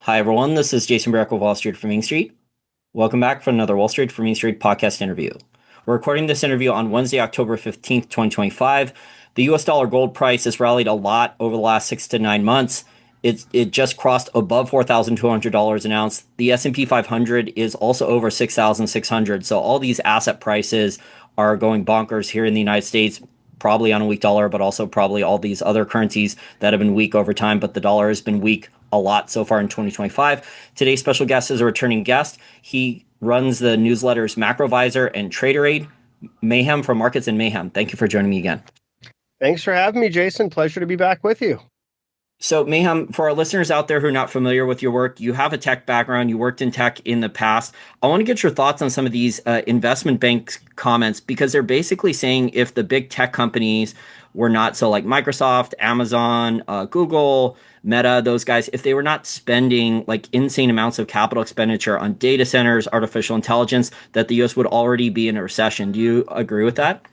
Hi, everyone. This is Jason Barrack of Wall Street for Main Street. Welcome back for another Wall Street for Main Street podcast interview. We're recording this interview on Wednesday, October 15th, 2025. The US dollar gold price has rallied a lot over the last 6 to 9 months. It just crossed above $4,200 an ounce. The S&P 500 is also over 6,600. So all these asset prices are going bonkers here in the United States, probably on a weak dollar, but also probably all these other currencies that have been weak over time. But the dollar has been weak a lot so far in 2025. Today's special guest is a returning guest. He runs the newsletters Macrovisor and Trader Aid. Mayhem from Markets and Mayhem. Thank you for joining me again. Thanks for having me, Jason. Pleasure to be back with you. So, Mayhem, for our listeners out there who are not familiar with your work, you have a tech background. You worked in tech in the past. I want to get your thoughts on some of these investment bank comments because they're basically saying if the big tech companies were not, so like Microsoft, Amazon, Google, Meta, those guys, if they were not spending like insane amounts of capital expenditure on data centers, artificial intelligence, that the US would already be in a recession. Do you agree with that?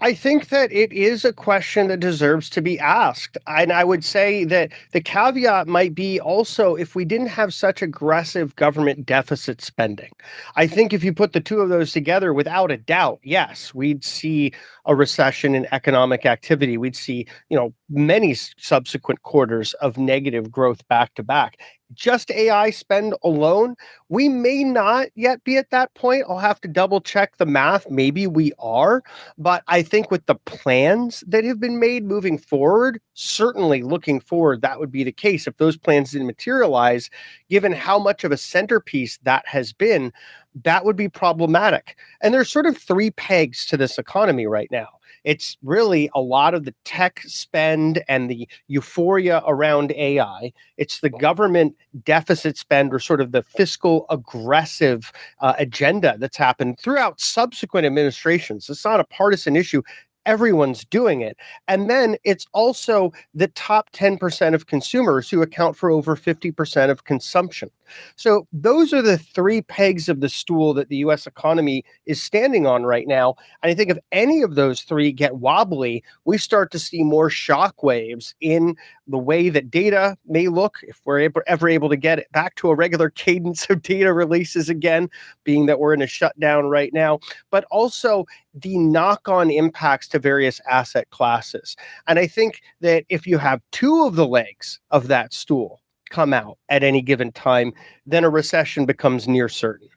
I think that it is a question that deserves to be asked. And I would say that the caveat might be also if we didn't have such aggressive government deficit spending. I think if you put the two of those together, without a doubt, yes, we'd see a recession in economic activity. We'd see, many subsequent quarters of negative growth back to back. Just AI spend alone, we may not yet be at that point. I'll have to double check the math. Maybe we are. But I think with the plans that have been made moving forward, certainly looking forward, that would be the case. If those plans didn't materialize, given how much of a centerpiece that has been, that would be problematic. And there's sort of three pegs to this economy right now. It's really a lot of the tech spend and the euphoria around AI. It's the government deficit spend or sort of the fiscal aggressive agenda that's happened throughout subsequent administrations. It's not a partisan issue. Everyone's doing it. And then it's also the top 10% of consumers who account for over 50% of consumption. So those are the three pegs of the stool that the US economy is standing on right now. And I think if any of those three get wobbly, we start to see more shock waves in the way that data may look, if we're ever able to get it back to a regular cadence of data releases again, being that we're in a shutdown right now, but also the knock-on impacts to various asset classes. And I think that if you have two of the legs of that stool come out at any given time, then a recession becomes near certain.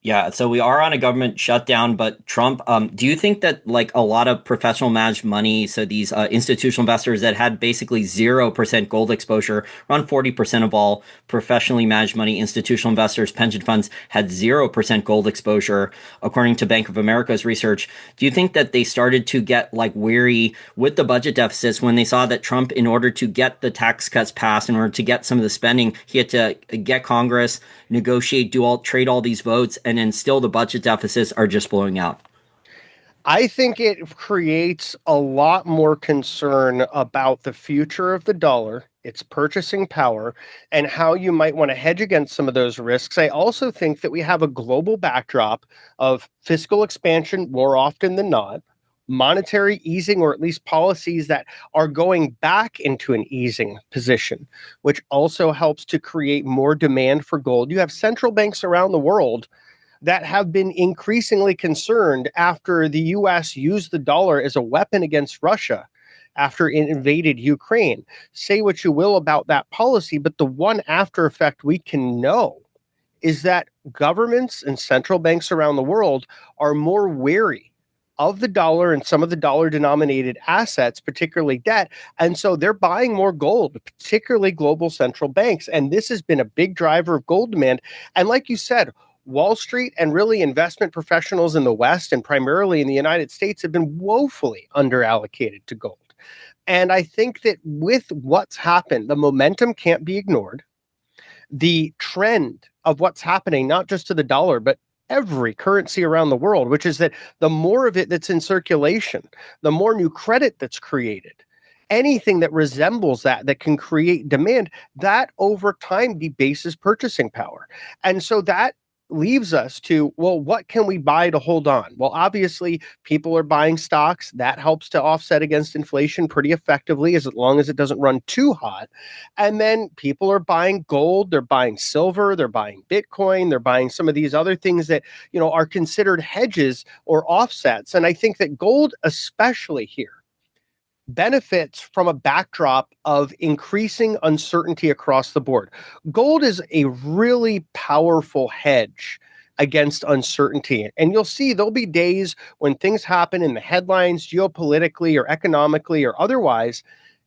Yeah, so we are on a government shutdown, but Trump, do you think that like a lot of professional managed money, so these institutional investors that had basically 0% gold exposure, around 40% of all professionally managed money, institutional investors, pension funds had 0% gold exposure, according to Bank of America's research. Do you think that they started to get like weary with the budget deficits when they saw that Trump, in order to get the tax cuts passed, in order to get some of the spending, he had to get Congress, negotiate, trade all these votes, and then still the budget deficits are just blowing out? I think it creates a lot more concern about the future of the dollar, its purchasing power, and how you might want to hedge against some of those risks. I also think that we have a global backdrop of fiscal expansion more often than not, monetary easing, or at least policies that are going back into an easing position, which also helps to create more demand for gold. You have central banks around the world that have been increasingly concerned after the US used the dollar as a weapon against Russia after it invaded Ukraine. Say what you will about that policy, but the one after effect we can know is that governments and central banks around the world are more wary of the dollar and some of the dollar denominated assets, particularly debt. And so they're buying more gold, particularly global central banks. And this has been a big driver of gold demand. And like you said, Wall Street and really investment professionals in the West and primarily in the United States have been woefully underallocated to gold. And I think that with what's happened, the momentum can't be ignored. The trend of what's happening, not just to the dollar, but every currency around the world, which is that the more of it that's in circulation, the more new credit that's created, anything that resembles that can create demand, that over time debases purchasing power. And so that leaves us to, well, what can we buy to hold on? Well, obviously, people are buying stocks. That helps to offset against inflation pretty effectively, as long as it doesn't run too hot. And then people are buying gold, they're buying silver, they're buying Bitcoin, they're buying some of these other things that, are considered hedges or offsets. And I think that gold, especially here, benefits from a backdrop of increasing uncertainty across the board. Gold is a really powerful hedge against uncertainty. And you'll see there'll be days when things happen in the headlines, geopolitically or economically or otherwise,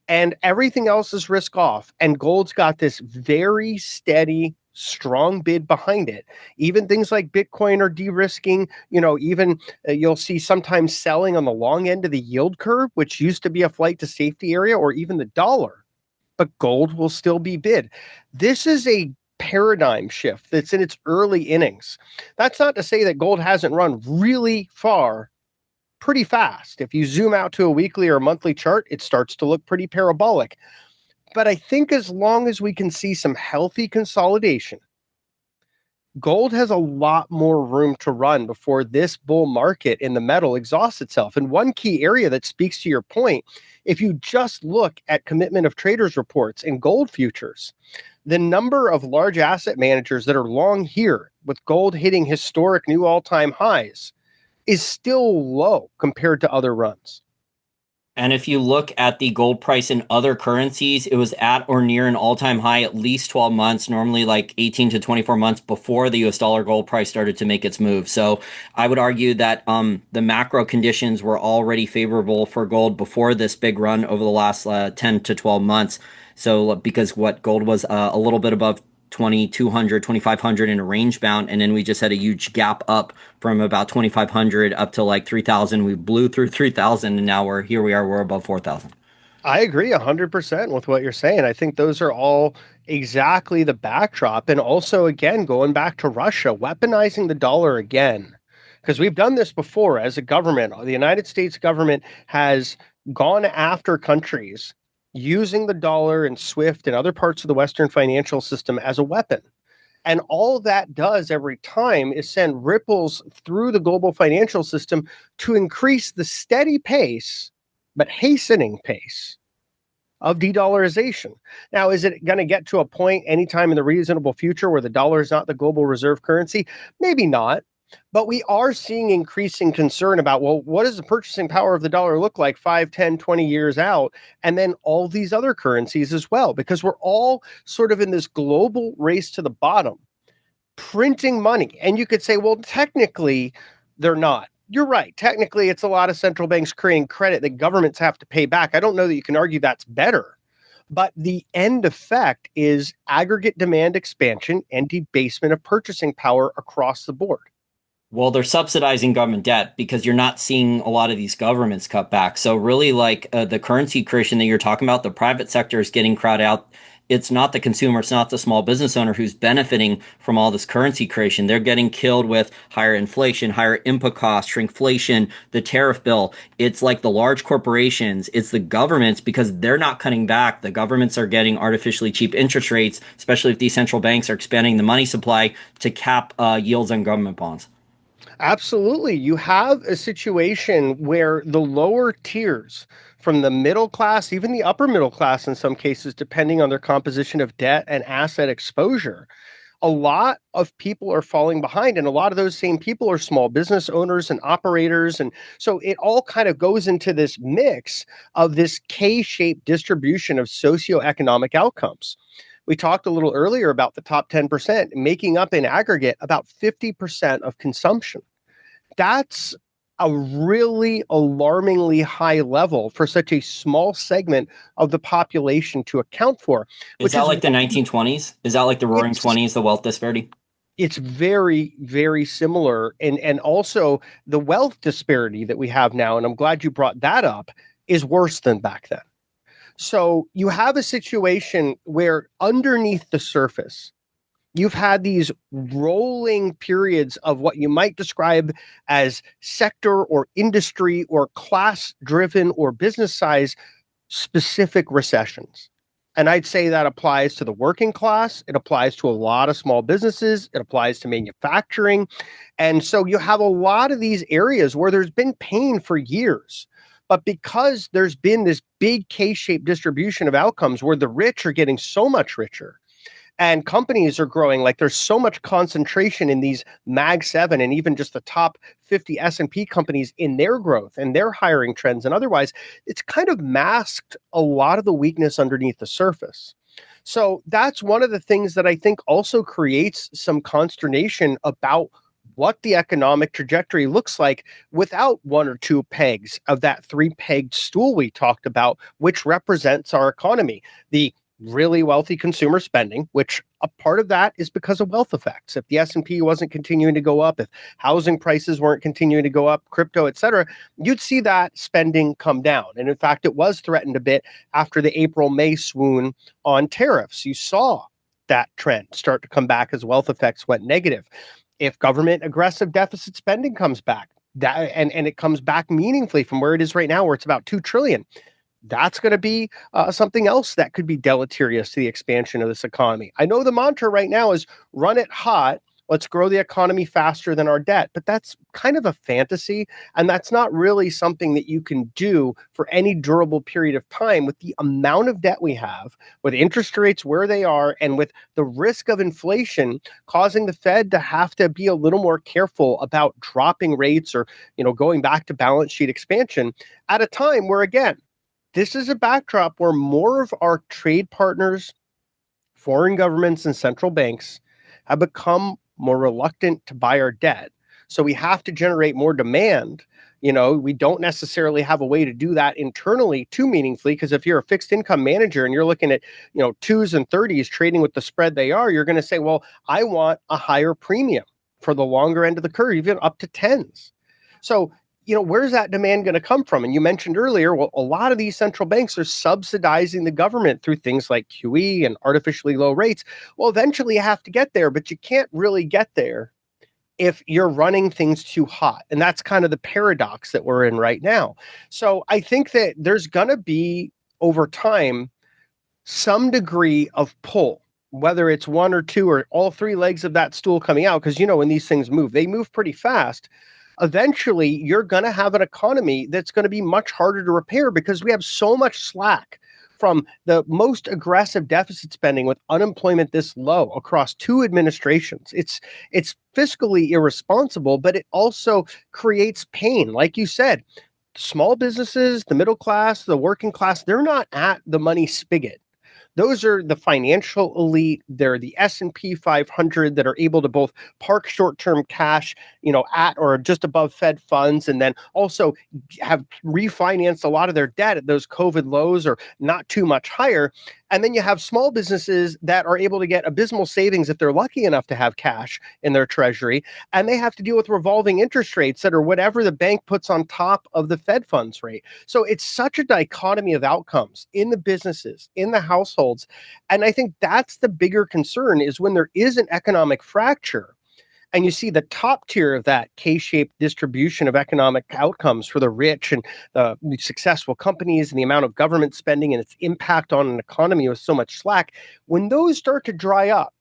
and everything else is risk off. And gold's got this very steady, strong bid behind it. Even things like Bitcoin are de-risking. Even you'll see sometimes selling on the long end of the yield curve, which used to be a flight to safety area, or even the dollar. But gold will still be bid. This is a paradigm shift that's in its early innings. That's not to say that gold hasn't run really far pretty fast. If you zoom out to a weekly or monthly chart, it starts to look pretty parabolic. But I think as long as we can see some healthy consolidation, gold has a lot more room to run before this bull market in the metal exhausts itself. And one key area that speaks to your point, if you just look at commitment of traders reports in gold futures, the number of large asset managers that are long here with gold hitting historic new all-time highs is still low compared to other runs. And if you look at the gold price in other currencies, it was at or near an all-time high at least 12 months, normally like 18 to 24 months before the US dollar gold price started to make its move. So I would argue that the macro conditions were already favorable for gold before this big run over the last 10 to 12 months. So because gold was a little bit above 2,200, 2,500 in a range bound. And then we just had a huge gap up from about 2,500 up to like 3,000. We blew through 3,000 and now we're above 4,000. I agree 100% with what you're saying. I think those are all exactly the backdrop. And also, again, going back to Russia, weaponizing the dollar again, because we've done this before as a government. The United States government has gone after countries using the dollar and SWIFT and other parts of the Western financial system as a weapon. And all that does every time is send ripples through the global financial system to increase the steady pace, but hastening pace of de-dollarization. Now, is it going to get to a point anytime in the reasonable future where the dollar is not the global reserve currency? Maybe not. But we are seeing increasing concern about, well, what does the purchasing power of the dollar look like 5, 10, 20 years out? And then all these other currencies as well, because we're all sort of in this global race to the bottom, printing money. And you could say, well, technically, they're not. You're right. Technically, it's a lot of central banks creating credit that governments have to pay back. I don't know that you can argue that's better. But the end effect is aggregate demand expansion and debasement of purchasing power across the board. Well, they're subsidizing government debt because you're not seeing a lot of these governments cut back. So really, like the currency creation that you're talking about, the private sector is getting crowded out. It's not the consumer, it's not the small business owner who's benefiting from all this currency creation. They're getting killed with higher inflation, higher input costs, shrinkflation, the tariff bill. It's like the large corporations, it's the governments because they're not cutting back. The governments are getting artificially cheap interest rates, especially if these central banks are expanding the money supply to cap yields on government bonds. Absolutely. You have a situation where the lower tiers from the middle class, even the upper middle class in some cases, depending on their composition of debt and asset exposure, a lot of people are falling behind. And a lot of those same people are small business owners and operators. And so it all kind of goes into this mix of this K-shaped distribution of socioeconomic outcomes. We talked a little earlier about the top 10% making up in aggregate about 50% of consumption. That's a really alarmingly high level for such a small segment of the population to account for. Is that like the 1920s? Is that like the roaring 20s, the wealth disparity? It's very, very similar. And also the wealth disparity that we have now, and I'm glad you brought that up, is worse than back then. So you have a situation where underneath the surface, you've had these rolling periods of what you might describe as sector or industry or class driven or business size specific recessions. And I'd say that applies to the working class. It applies to a lot of small businesses. It applies to manufacturing. And so you have a lot of these areas where there's been pain for years. But because there's been this big K shaped distribution of outcomes where the rich are getting so much richer, and companies are growing, like there's so much concentration in these mag 7 and even just the top 50 S&P companies in their growth and their hiring trends and otherwise, it's kind of masked a lot of the weakness underneath the surface. So that's one of the things that I think also creates some consternation about what the economic trajectory looks like without one or two pegs of that three-pegged stool we talked about, which represents our economy. The really wealthy consumer spending, which a part of that is because of wealth effects. If the S&P wasn't continuing to go up, if housing prices weren't continuing to go up, crypto, et cetera, you'd see that spending come down. And in fact, it was threatened a bit after the April-May swoon on tariffs. You saw that trend start to come back as wealth effects went negative. If government aggressive deficit spending comes back, and it comes back meaningfully from where it is right now, where it's about $2 trillion, that's going to be something else that could be deleterious to the expansion of this economy. I know the mantra right now is run it hot. Let's grow the economy faster than our debt. But that's kind of a fantasy. And that's not really something that you can do for any durable period of time with the amount of debt we have, with interest rates where they are, and with the risk of inflation causing the Fed to have to be a little more careful about dropping rates or, going back to balance sheet expansion at a time where, again, this is a backdrop where more of our trade partners, foreign governments, and central banks have become more reluctant to buy our debt. So we have to generate more demand. We don't necessarily have a way to do that internally too meaningfully, because if you're a fixed income manager and you're looking at, twos and 30s trading with the spread they are, you're going to say, well, I want a higher premium for the longer end of the curve, even up to tens. So where's that demand going to come from? And you mentioned earlier, well, a lot of these central banks are subsidizing the government through things like QE and artificially low rates. Well, eventually you have to get there, but you can't really get there if you're running things too hot. And that's kind of the paradox that we're in right now. So I think that there's going to be, over time, some degree of pull, whether it's one or two or all three legs of that stool coming out, because, when these things move, they move pretty fast. Eventually, you're going to have an economy that's going to be much harder to repair because we have so much slack from the most aggressive deficit spending with unemployment this low across two administrations. It's fiscally irresponsible, but it also creates pain. Like you said, small businesses, the middle class, the working class, they're not at the money spigot. Those are the financial elite. They're the S&P 500 that are able to both park short-term cash, at or just above Fed funds, and then also have refinanced a lot of their debt at those COVID lows or not too much higher. And then you have small businesses that are able to get abysmal savings if they're lucky enough to have cash in their treasury, and they have to deal with revolving interest rates that are whatever the bank puts on top of the Fed funds rate. So it's such a dichotomy of outcomes in the businesses, in the households. And I think that's the bigger concern, is when there is an economic fracture and you see the top tier of that K-shaped distribution of economic outcomes for the rich and the successful companies and the amount of government spending and its impact on an economy with so much slack, when those start to dry up,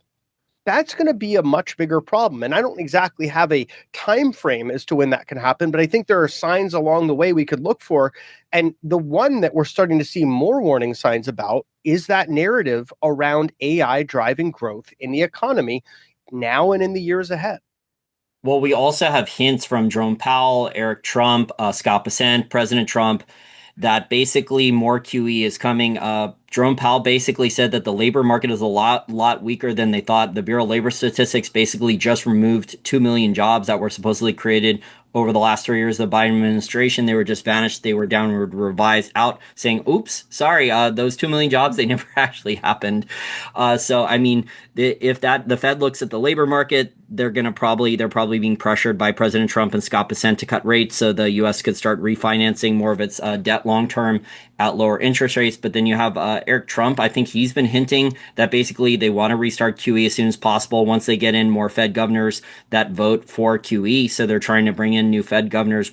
that's going to be a much bigger problem. And I don't exactly have a time frame as to when that can happen, but I think there are signs along the way we could look for. And the one that we're starting to see more warning signs about is that narrative around AI driving growth in the economy now and in the years ahead. Well, we also have hints from Jerome Powell, Eric Trump, Scott Bessent, President Trump, that basically more QE is coming. Jerome Powell basically said that the labor market is a lot weaker than they thought. The Bureau of Labor Statistics basically just removed 2 million jobs that were supposedly created over the last 3 years of the Biden administration. They were just vanished. They were downward revised out, saying, oops, sorry, those 2 million jobs, they never actually happened. So, I mean, if the Fed looks at the labor market, they're probably being pressured by President Trump and Scott Bessent to cut rates so the U.S. could start refinancing more of its debt long term at lower interest rates. But then you have Eric Trump, I think he's been hinting that basically they want to restart QE as soon as possible once they get in more Fed governors that vote for QE. So they're trying to bring in new Fed governors,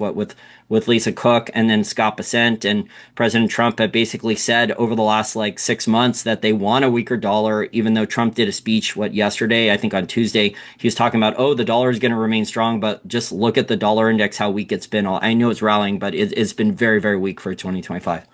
with Lisa Cook and then Scott Bessent. And President Trump had basically said over the last like 6 months that they want a weaker dollar, even though Trump did a speech, yesterday, I think on Tuesday, he was talking about, oh, the dollar is going to remain strong, but just look at the dollar index, how weak it's been. I know it's rallying, but it's been very, very weak for 2025.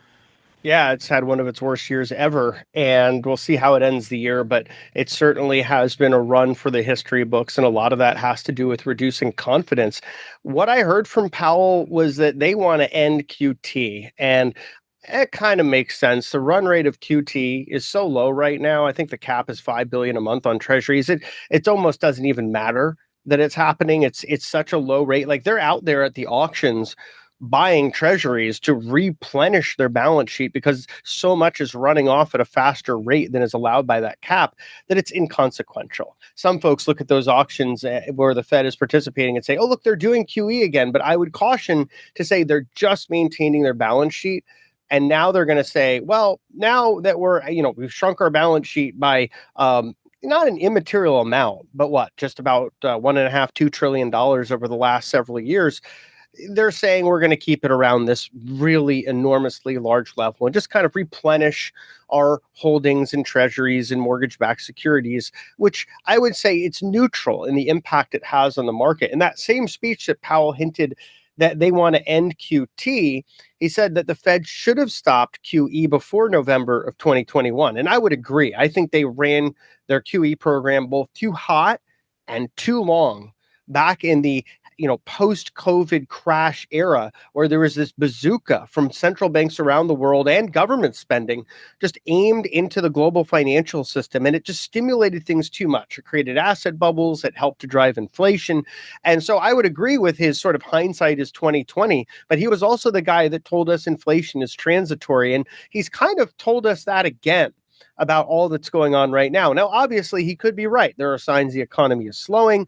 Yeah, it's had one of its worst years ever, and we'll see how it ends the year. But it certainly has been a run for the history books, and a lot of that has to do with reducing confidence. What I heard from Powell was that they want to end QT, and it kind of makes sense. The run rate of QT is so low right now. I think the cap is 5 billion a month on treasuries. It almost doesn't even matter that it's happening. It's such a low rate. Like they're out there at the auctions buying treasuries to replenish their balance sheet because so much is running off at a faster rate than is allowed by that cap that it's inconsequential. Some folks look at those auctions where the Fed is participating and say, oh, look, they're doing QE again. But I would caution to say they're just maintaining their balance sheet. And now they're going to say, well, now that we've shrunk our balance sheet by not an immaterial amount, but just about $1.5–2 trillion over the last several years. They're saying we're going to keep it around this really enormously large level and just kind of replenish our holdings in treasuries and mortgage-backed securities, which I would say it's neutral in the impact it has on the market. In that same speech that Powell hinted that they want to end QT, he said that the Fed should have stopped QE before November of 2021. And I would agree. I think they ran their QE program both too hot and too long back in the post-COVID crash era where there was this bazooka from central banks around the world and government spending just aimed into the global financial system. And it just stimulated things too much. It created asset bubbles. It helped to drive inflation. And so I would agree with his sort of hindsight is 2020, but he was also the guy that told us inflation is transitory. And he's kind of told us that again about all that's going on right now. Now, obviously, he could be right. There are signs the economy is slowing.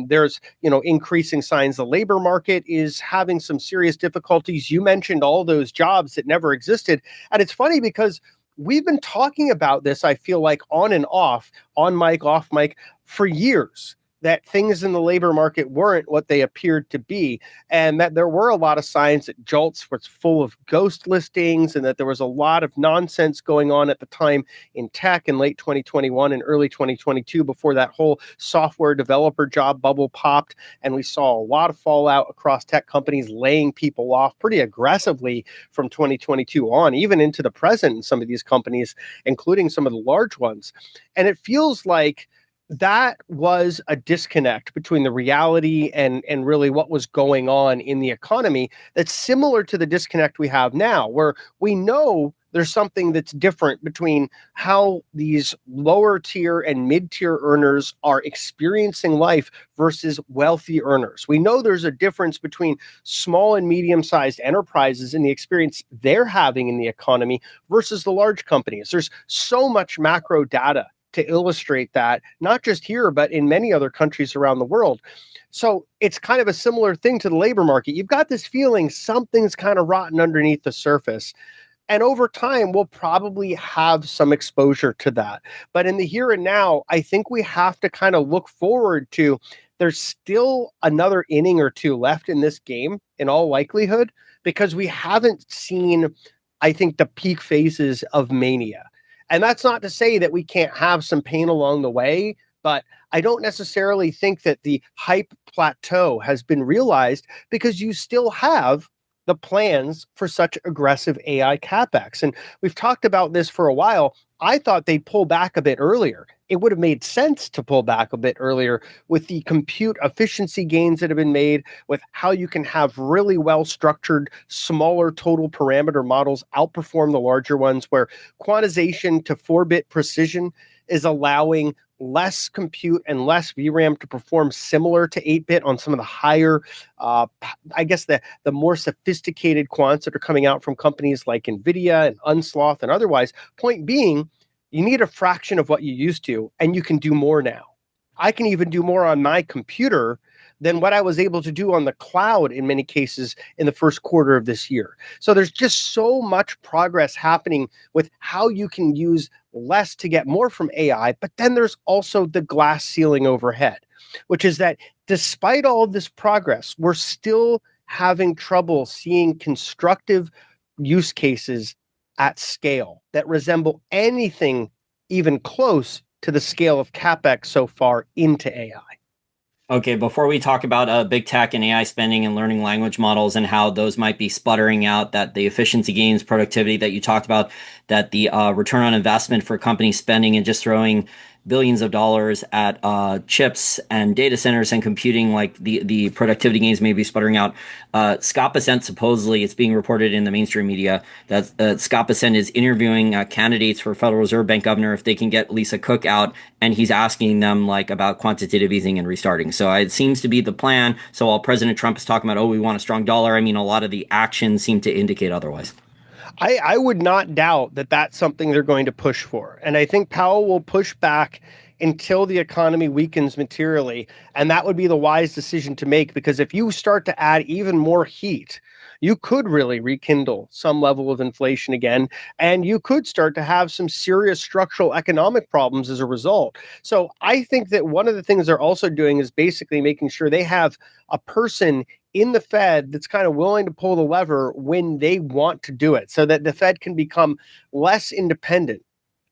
There's, increasing signs the labor market is having some serious difficulties. You mentioned all those jobs that never existed. And it's funny because we've been talking about this, I feel like, on and off, on mic, off mic, for years, that things in the labor market weren't what they appeared to be, and that there were a lot of signs that JOLTS was full of ghost listings and that there was a lot of nonsense going on at the time in tech in late 2021 and early 2022 before that whole software developer job bubble popped. And we saw a lot of fallout across tech companies laying people off pretty aggressively from 2022 on, even into the present in some of these companies, including some of the large ones. And it feels like that was a disconnect between the reality and really what was going on in the economy that's similar to the disconnect we have now, where we know there's something that's different between how these lower tier and mid-tier earners are experiencing life versus wealthy earners. We know there's a difference between small and medium-sized enterprises and the experience they're having in the economy versus the large companies. There's so much macro data to illustrate that, not just here, but in many other countries around the world. So it's kind of a similar thing to the labor market. You've got this feeling something's kind of rotten underneath the surface. And over time, we'll probably have some exposure to that. But in the here and now, I think we have to kind of look forward to there's still another inning or two left in this game, in all likelihood, because we haven't seen, I think, the peak phases of mania. And that's not to say that we can't have some pain along the way, but I don't necessarily think that the hype plateau has been realized because you still have the plans for such aggressive AI capex. And we've talked about this for a while. I thought they'd pull back a bit earlier. It would have made sense to pull back a bit earlier with the compute efficiency gains that have been made, with how you can have really well-structured, smaller total parameter models outperform the larger ones, where quantization to 4-bit precision is allowing less compute and less VRAM to perform similar to 8-bit on some of the higher, I guess the more sophisticated quants that are coming out from companies like NVIDIA and Unsloth and otherwise. Point being, you need a fraction of what you used to, and you can do more now. I can even do more on my computer than what I was able to do on the cloud in many cases in the first quarter of this year. So there's just so much progress happening with how you can use less to get more from AI. But then there's also the glass ceiling overhead, which is that despite all of this progress, we're still having trouble seeing constructive use cases at scale that resemble anything even close to the scale of Capex so far into AI. Okay, before we talk about big tech and AI spending and learning language models and how those might be sputtering out, that the efficiency gains, productivity that you talked about, that the return on investment for companies spending and just throwing billions of dollars at chips and data centers and computing, like the productivity gains may be sputtering out. Scott Bessent, supposedly, it's being reported in the mainstream media that Scott Bessent is interviewing candidates for Federal Reserve Bank governor if they can get Lisa Cook out, and he's asking them like about quantitative easing and restarting. So it seems to be the plan. So while President Trump is talking about, oh, we want a strong dollar, I mean, a lot of the actions seem to indicate otherwise. I would not doubt that that's something they're going to push for. And I think Powell will push back until the economy weakens materially. And that would be the wise decision to make, because if you start to add even more heat, you could really rekindle some level of inflation again, and you could start to have some serious structural economic problems as a result. So I think that one of the things they're also doing is basically making sure they have a person in the Fed that's kind of willing to pull the lever when they want to do it, so that the Fed can become less independent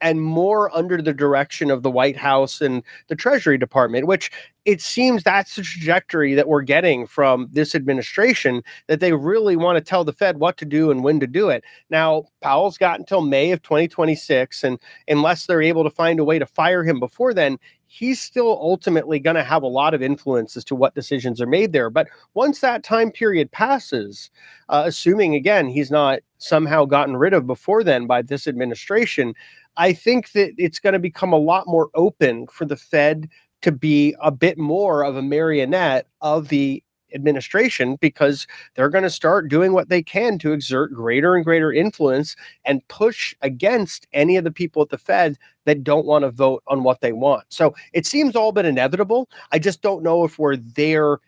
and more under the direction of the White House and the Treasury Department, which it seems that's the trajectory that we're getting from this administration, that they really want to tell the Fed what to do and when to do it. Now, Powell's got until May of 2026, and unless they're able to find a way to fire him before then, he's still ultimately going to have a lot of influence as to what decisions are made there. But once that time period passes, assuming, again, he's not somehow gotten rid of before then by this administration, I think that it's going to become a lot more open for the Fed to be a bit more of a marionette of the administration, because they're going to start doing what they can to exert greater and greater influence and push against any of the people at the Fed that don't want to vote on what they want. So it seems all but inevitable. I just don't know if we're there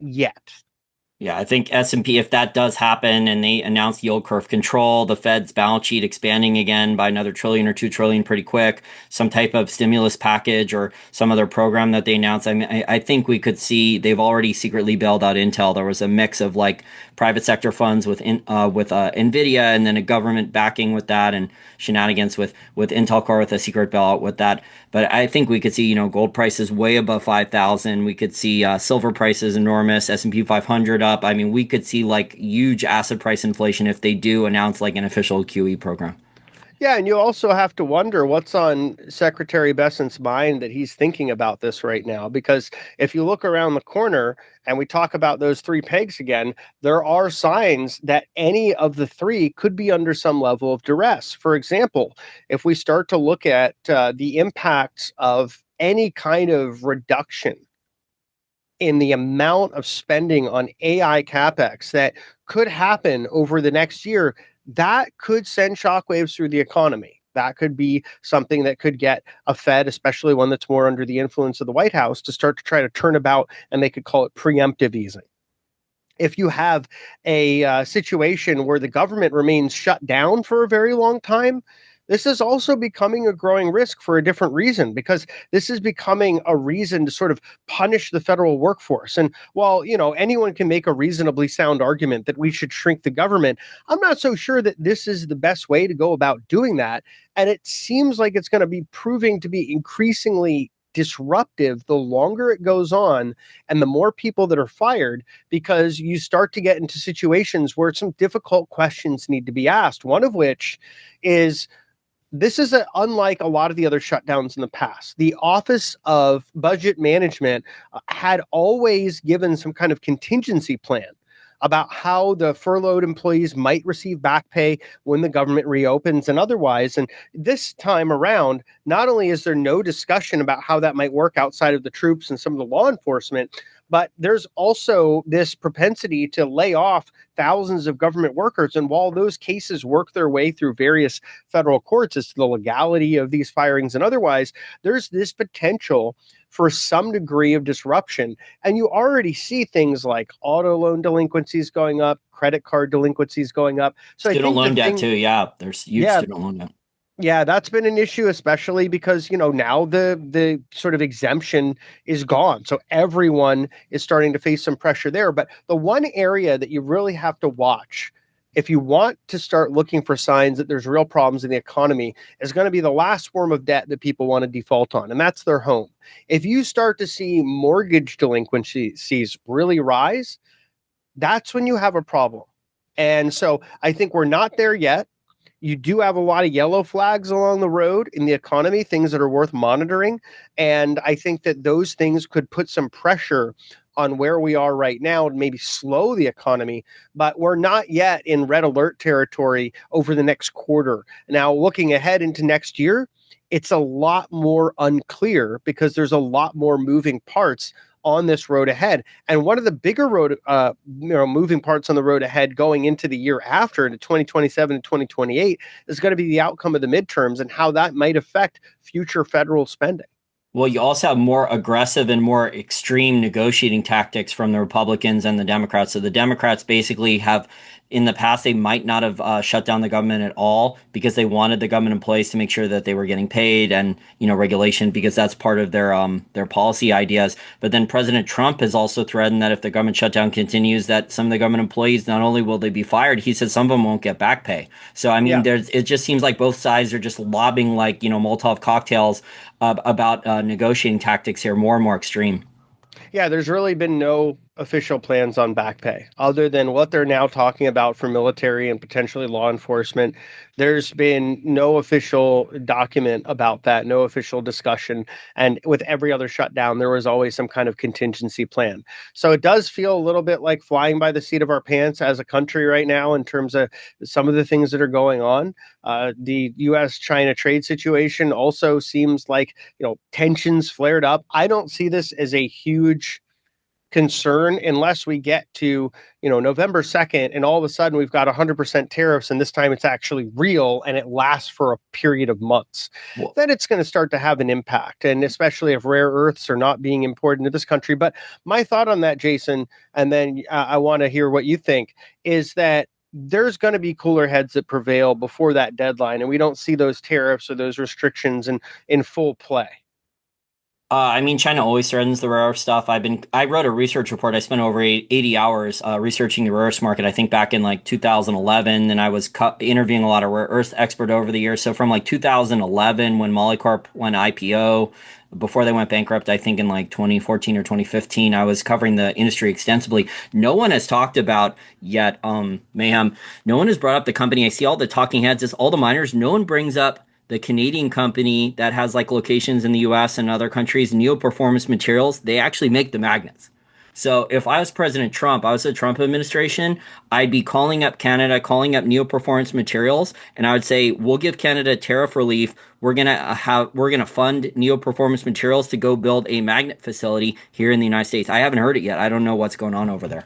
yet. Yeah, I think S&P, if that does happen and they announce yield curve control, the Fed's balance sheet expanding again by another trillion or 2 trillion pretty quick, some type of stimulus package or some other program that they announced, I mean, I think we could see they've already secretly bailed out Intel. There was a mix of like private sector funds with Nvidia, and then a government backing with that, and shenanigans with Intel Core with a secret bailout with that. But I think we could see, gold prices way above 5,000. We could see silver prices enormous, S&P 500 up. I mean, we could see like huge asset price inflation if they do announce like an official QE program. Yeah, and you also have to wonder what's on Secretary Bessent's mind that he's thinking about this right now. Because if you look around the corner and we talk about those three pegs again, there are signs that any of the three could be under some level of duress. For example, if we start to look at the impacts of any kind of reduction in the amount of spending on AI capex that could happen over the next year, that could send shockwaves through the economy. That could be something that could get a Fed, especially one that's more under the influence of the White House, to start to try to turn about, and they could call it preemptive easing. If you have a situation where the government remains shut down for a very long time, this is also becoming a growing risk for a different reason, because this is becoming a reason to sort of punish the federal workforce. And while, anyone can make a reasonably sound argument that we should shrink the government, I'm not so sure that this is the best way to go about doing that. And it seems like it's going to be proving to be increasingly disruptive the longer it goes on and the more people that are fired, because you start to get into situations where some difficult questions need to be asked. One of which is, this is unlike a lot of the other shutdowns in the past. The Office of Budget Management had always given some kind of contingency plan about how the furloughed employees might receive back pay when the government reopens and otherwise. And this time around, not only is there no discussion about how that might work outside of the troops and some of the law enforcement, But there's also this propensity to lay off thousands of government workers. And while those cases work their way through various federal courts as to the legality of these firings and otherwise, there's this potential for some degree of disruption. And you already see things like auto loan delinquencies going up, credit card delinquencies going up. So I Student think the loan debt thing, too. Yeah, there's huge yeah, student loan debt. yeah, that's been an issue, especially because, now the sort of exemption is gone. So everyone is starting to face some pressure there. But the one area that you really have to watch if you want to start looking for signs that there's real problems in the economy is going to be the last form of debt that people want to default on, and that's their home. If you start to see mortgage delinquencies really rise, that's when you have a problem. And so I think we're not there yet. You do have a lot of yellow flags along the road in the economy, things that are worth monitoring. And I think that those things could put some pressure on where we are right now and maybe slow the economy. But we're not yet in red alert territory over the next quarter. Now, looking ahead into next year, it's a lot more unclear because there's a lot more moving parts on this road ahead. And one of the bigger moving parts on the road ahead going into the year after, into 2027 and 2028, is going to be the outcome of the midterms and how that might affect future federal spending. Well, you also have more aggressive and more extreme negotiating tactics from the Republicans and the Democrats. So the Democrats basically have, in the past, they might not have shut down the government at all because they wanted the government employees to make sure that they were getting paid and regulation because that's part of their policy ideas. But then President Trump has also threatened that if the government shutdown continues, that some of the government employees not only will they be fired, he said some of them won't get back pay. So I mean, Yeah. it just seems like both sides are just lobbing like Molotov cocktails about negotiating tactics here more and more extreme. Yeah, there's really been no official plans on back pay other than what they're now talking about for military and potentially law enforcement. There's been no official document about that, no official discussion. And with every other shutdown, there was always some kind of contingency plan. So it does feel a little bit like flying by the seat of our pants as a country right now in terms of some of the things that are going on. The US China trade situation also seems like, tensions flared up. I don't see this as a huge concern unless we get to November 2nd and all of a sudden we've got 100% tariffs and this time it's actually real and it lasts for a period of months. Well, Then it's going to start to have an impact, and especially if rare earths are not being imported into this country. But my thought on that, Jason, and then I want to hear what you think, is that there's going to be cooler heads that prevail before that deadline and we don't see those tariffs or those restrictions in full play. I mean, China always threatens the rare earth stuff. I wrote a research report. I spent over 80 hours researching the rare earth market. I think back in like 2011, and I was interviewing a lot of rare earth expert over the years. So from like 2011, when Molycorp went IPO, before they went bankrupt, I think in like 2014 or 2015, I was covering the industry extensively. No one has talked about yet, Mayhem. No one has brought up the company. I see all the talking heads, it's all the miners. No one brings up the Canadian company that has like locations in the US and other countries, Neo Performance Materials. They actually make the magnets. So if I was President Trump, I was the Trump administration, I'd be calling up Canada, calling up Neo Performance Materials, and I would say, we'll give Canada tariff relief. We're gonna fund Neo Performance Materials to go build a magnet facility here in the United States. I haven't heard it yet. I don't know what's going on over there.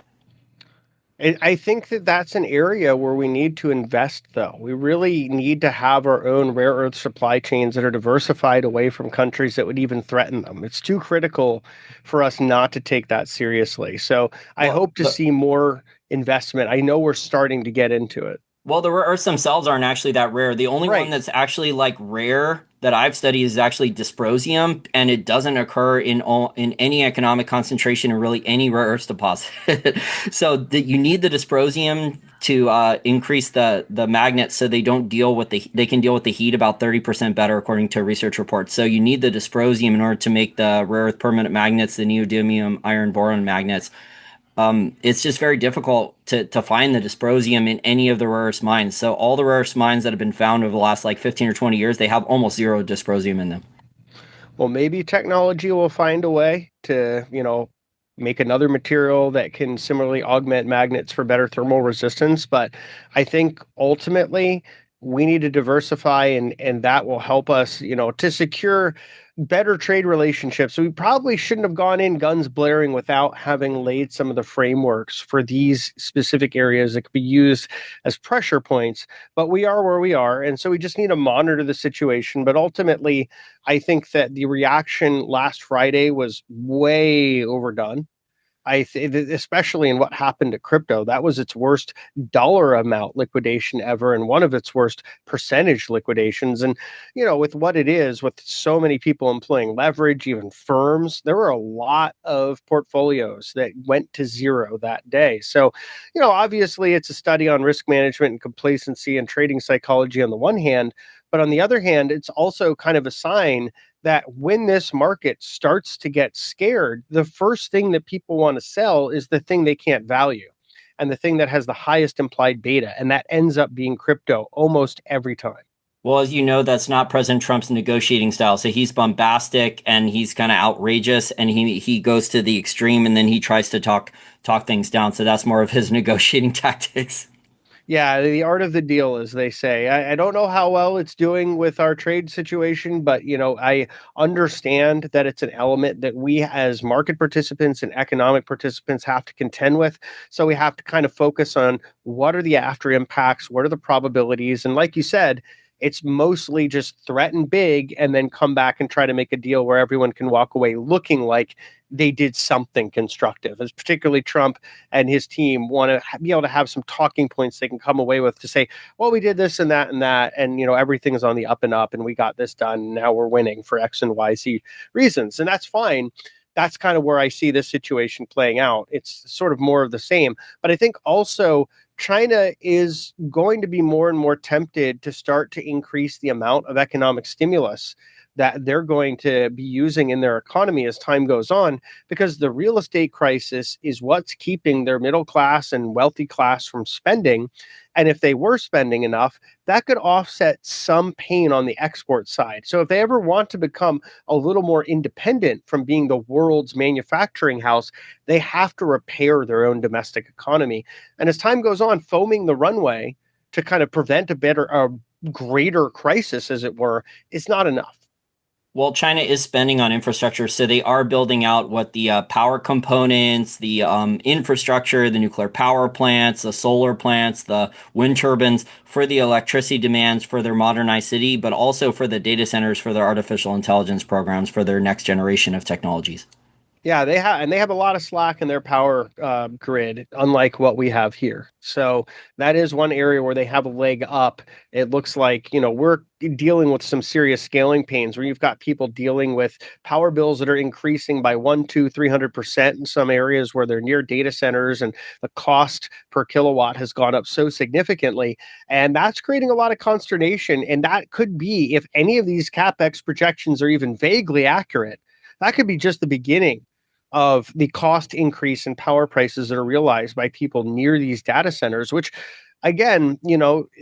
I think that that's an area where we need to invest, though. We really need to have our own rare earth supply chains that are diversified away from countries that would even threaten them. It's too critical for us not to take that seriously. So I Well, hope to see more investment. I know we're starting to get into it. Well, the rare earths themselves aren't actually that rare. The only one Right. that's actually like rare that I've studied is actually dysprosium, and it doesn't occur in any economic concentration in really any rare earth deposit. So you need the dysprosium to increase the magnets so they don't deal with they can deal with the heat about 30% better according to research reports. So you need the dysprosium in order to make the rare earth permanent magnets, the neodymium iron boron magnets. It's just very difficult to find the dysprosium in any of the rarest mines. So all the rarest mines that have been found over the last like 15 or 20 years, they have almost zero dysprosium in them. Well, maybe technology will find a way to, make another material that can similarly augment magnets for better thermal resistance. But I think ultimately we need to diversify, and that will help us, to secure better trade relationships. So we probably shouldn't have gone in guns blaring without having laid some of the frameworks for these specific areas that could be used as pressure points. But we are where we are. And so we just need to monitor the situation. But ultimately, I think that the reaction last Friday was way overdone. Especially in what happened to crypto, that was its worst dollar amount liquidation ever, and one of its worst percentage liquidations. And with what it is, with so many people employing leverage, even firms, there were a lot of portfolios that went to zero that day. So, obviously, it's a study on risk management and complacency and trading psychology on the one hand, but on the other hand, it's also kind of a sign that when this market starts to get scared, the first thing that people want to sell is the thing they can't value and the thing that has the highest implied beta. And that ends up being crypto almost every time. Well, as you know, that's not President Trump's negotiating style. So he's bombastic and he's kind of outrageous, and he goes to the extreme, and then he tries to talk things down. So that's more of his negotiating tactics. Yeah, the art of the deal, as they say. I don't know how well it's doing with our trade situation, but I understand that it's an element that we as market participants and economic participants have to contend with. So we have to kind of focus on what are the after impacts, what are the probabilities, and like you said, it's mostly just threaten big and then come back and try to make a deal where everyone can walk away looking like they did something constructive. As particularly Trump and his team want to be able to have some talking points they can come away with to say, well, we did this and that and that, and everything is on the up and up, and we got this done. And now we're winning for X and Y Z reasons, and that's fine. That's kind of where I see this situation playing out. It's sort of more of the same, but I think also China is going to be more and more tempted to start to increase the amount of economic stimulus that they're going to be using in their economy as time goes on, because the real estate crisis is what's keeping their middle class and wealthy class from spending. And if they were spending enough, that could offset some pain on the export side. So if they ever want to become a little more independent from being the world's manufacturing house, they have to repair their own domestic economy. And as time goes on, foaming the runway to kind of prevent a greater crisis, as it were, is not enough. Well, China is spending on infrastructure, so they are building out what the power components, the infrastructure, the nuclear power plants, the solar plants, the wind turbines for the electricity demands for their modernized city, but also for the data centers for their artificial intelligence programs for their next generation of technologies. Yeah, they have a lot of slack in their power grid, unlike what we have here. So that is one area where they have a leg up. It looks like we're dealing with some serious scaling pains, where you've got people dealing with power bills that are increasing by 1, 2, 300% in some areas where they're near data centers, and the cost per kilowatt has gone up so significantly, and that's creating a lot of consternation. And that could be, if any of these capex projections are even vaguely accurate, that could be just the beginning of the cost increase in power prices that are realized by people near these data centers, which again,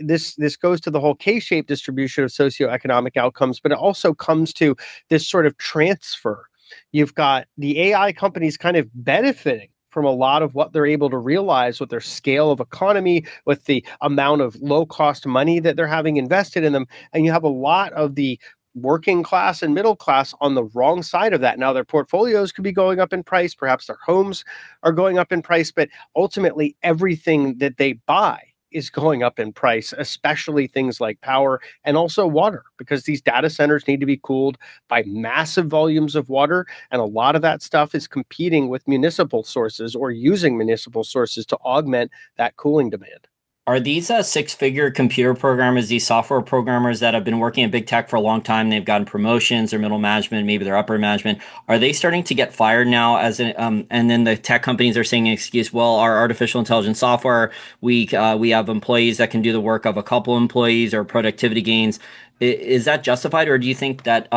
this goes to the whole K-shaped distribution of socioeconomic outcomes, but it also comes to this sort of transfer. You've got the AI companies kind of benefiting from a lot of what they're able to realize with their scale of economy, with the amount of low cost money that they're having invested in them. And you have a lot of the working class and middle class on the wrong side of that. Now, their portfolios could be going up in price, perhaps their homes are going up in price, but ultimately everything that they buy is going up in price, especially things like power and also water, because these data centers need to be cooled by massive volumes of water. And a lot of that stuff is competing with municipal sources or using municipal sources to augment that cooling demand. Are these six-figure computer programmers, these software programmers that have been working in big tech for a long time? They've gotten promotions or middle management, maybe they're upper management. Are they starting to get fired now? And then the tech companies are saying an excuse. Well, our artificial intelligence software, we have employees that can do the work of a couple employees or productivity gains. Is that justified, or do you think that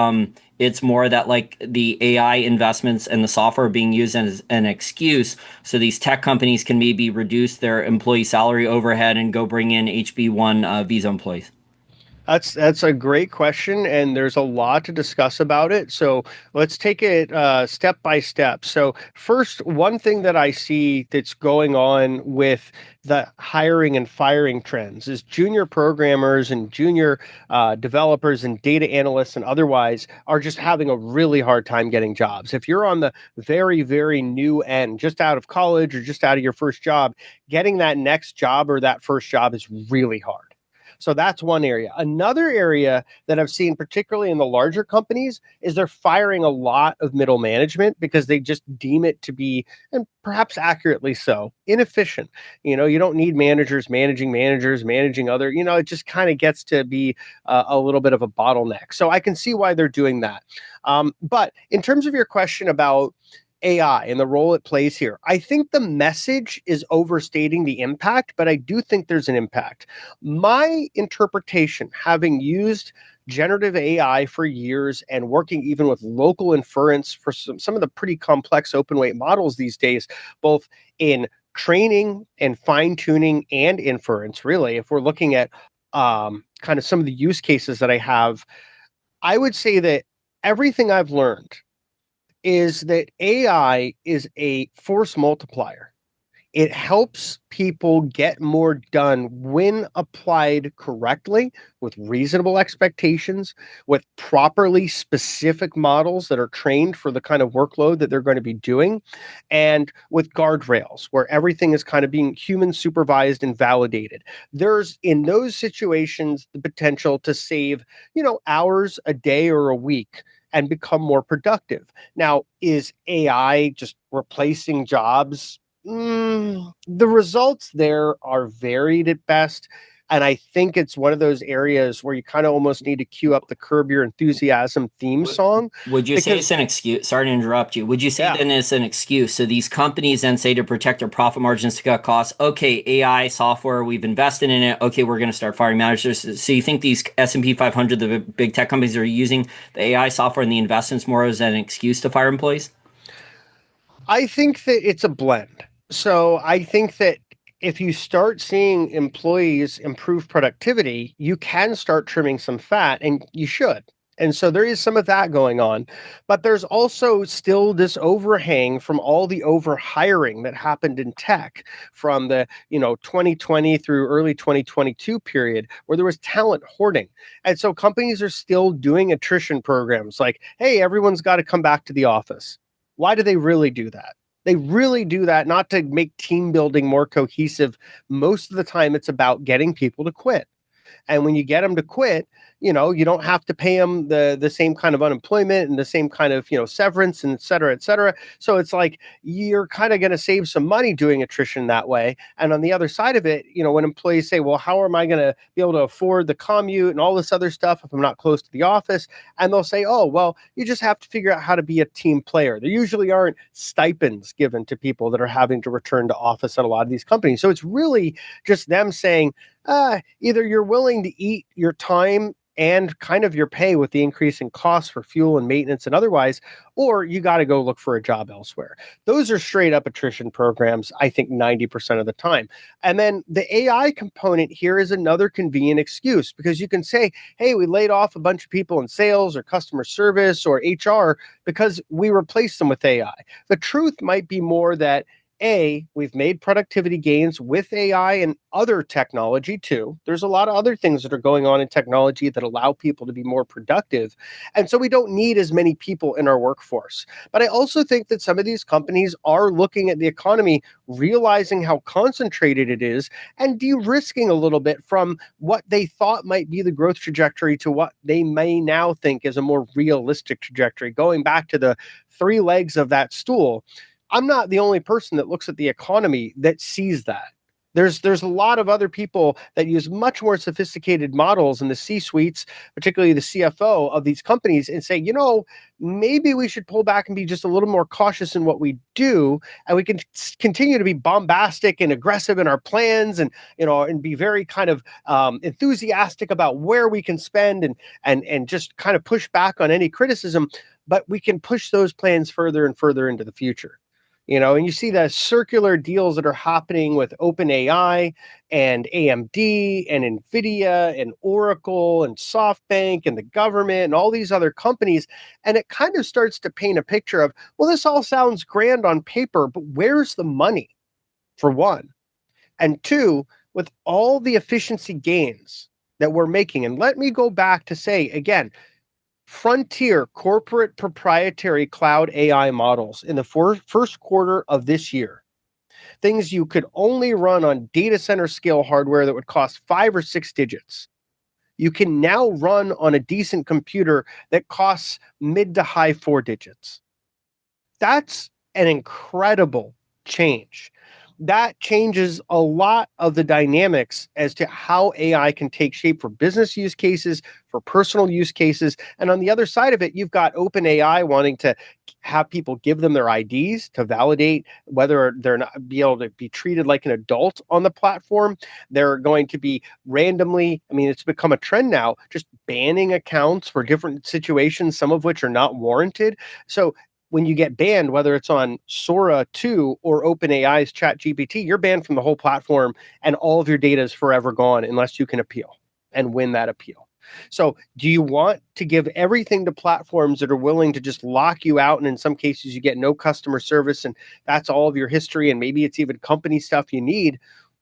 it's more that like the AI investments and the software being used as an excuse so these tech companies can maybe reduce their employee salary overhead and go bring in HB1 visa employees? That's a great question, and there's a lot to discuss about it. So let's take it step by step. So first, one thing that I see that's going on with the hiring and firing trends is junior programmers and junior developers and data analysts and otherwise are just having a really hard time getting jobs. If you're on the very, very new end, just out of college or just out of your first job, getting that next job or that first job is really hard. So that's one area. Another area that I've seen, particularly in the larger companies, is they're firing a lot of middle management because they just deem it to be, and perhaps accurately so, inefficient. You don't need managers, managing other, it just kind of gets to be a little bit of a bottleneck. So I can see why they're doing that. But in terms of your question about AI and the role it plays here, I think the message is overstating the impact, but I do think there's an impact. My interpretation, having used generative AI for years and working even with local inference for some of the pretty complex open weight models these days, both in training and fine tuning and inference, really, if we're looking at kind of some of the use cases that I have, I would say that everything I've learned is that AI is a force multiplier. It helps people get more done when applied correctly, with reasonable expectations, with properly specific models that are trained for the kind of workload that they're going to be doing, and with guardrails where everything is kind of being human supervised and validated. There's, in those situations, the potential to save, hours a day or a week and become more productive. Now, is AI just replacing jobs? The results there are varied at best. And I think it's one of those areas where you kind of almost need to cue up the Curb Your Enthusiasm theme song Would you say because, it's an excuse? Sorry to interrupt you. Would you say yeah, then it's an excuse? So these companies then say to protect their profit margins to cut costs, okay, AI software, we've invested in it. Okay, we're going to start firing managers. So you think these S&P 500, the big tech companies, are using the AI software and the investments more as an excuse to fire employees? I think that it's a blend. So I think that if you start seeing employees improve productivity, you can start trimming some fat, and you should. And so there is some of that going on. But there's also still this overhang from all the overhiring that happened in tech from the, 2020 through early 2022 period where there was talent hoarding. And so companies are still doing attrition programs like, hey, everyone's got to come back to the office. Why do they really do that? They really do that not to make team building more cohesive. Most of the time, it's about getting people to quit. And when you get them to quit, you don't have to pay them the same kind of unemployment and the same kind of, severance and et cetera, et cetera. So it's like you're kind of going to save some money doing attrition that way. And on the other side of it, when employees say, well, how am I going to be able to afford the commute and all this other stuff if I'm not close to the office? And they'll say, oh, well, you just have to figure out how to be a team player. There usually aren't stipends given to people that are having to return to office at a lot of these companies. So it's really just them saying, either you're willing to eat your time and kind of your pay with the increase in costs for fuel and maintenance and otherwise, or you got to go look for a job elsewhere. Those are straight up attrition programs, I think 90% of the time. And then the AI component here is another convenient excuse because you can say, hey, we laid off a bunch of people in sales or customer service or HR because we replaced them with AI. The truth might be more that we've made productivity gains with AI and other technology too. There's a lot of other things that are going on in technology that allow people to be more productive. And so we don't need as many people in our workforce. But I also think that some of these companies are looking at the economy, realizing how concentrated it is, and de-risking a little bit from what they thought might be the growth trajectory to what they may now think is a more realistic trajectory. Going back to the three legs of that stool, I'm not the only person that looks at the economy that sees that. There's a lot of other people that use much more sophisticated models in the C-suites, particularly the CFO of these companies, and say, maybe we should pull back and be just a little more cautious in what we do, and we can continue to be bombastic and aggressive in our plans, and be very kind of enthusiastic about where we can spend, and just kind of push back on any criticism, but we can push those plans further and further into the future. And you see the circular deals that are happening with OpenAI and AMD and Nvidia and Oracle and SoftBank and the government and all these other companies. And it kind of starts to paint a picture of, well, this all sounds grand on paper, but where's the money, for one? And two, with all the efficiency gains that we're making, and let me go back to say again, frontier corporate proprietary cloud AI models in the first quarter of this year, things you could only run on data center scale hardware that would cost 5 or 6 digits, you can now run on a decent computer that costs mid to high 4 digits. That's an incredible change. That changes a lot of the dynamics as to how AI can take shape for business use cases, for personal use cases. And on the other side of it, you've got OpenAI wanting to have people give them their IDs to validate whether they're not be able to be treated like an adult on the platform. They're going to be randomly, I mean, it's become a trend now, just banning accounts for different situations, some of which are not warranted. So when you get banned, whether it's on Sora 2 or OpenAI's ChatGPT, you're banned from the whole platform and all of your data is forever gone unless you can appeal and win that appeal. So do you want to give everything to platforms that are willing to just lock you out? And in some cases, you get no customer service and that's all of your history. And maybe it's even company stuff you need.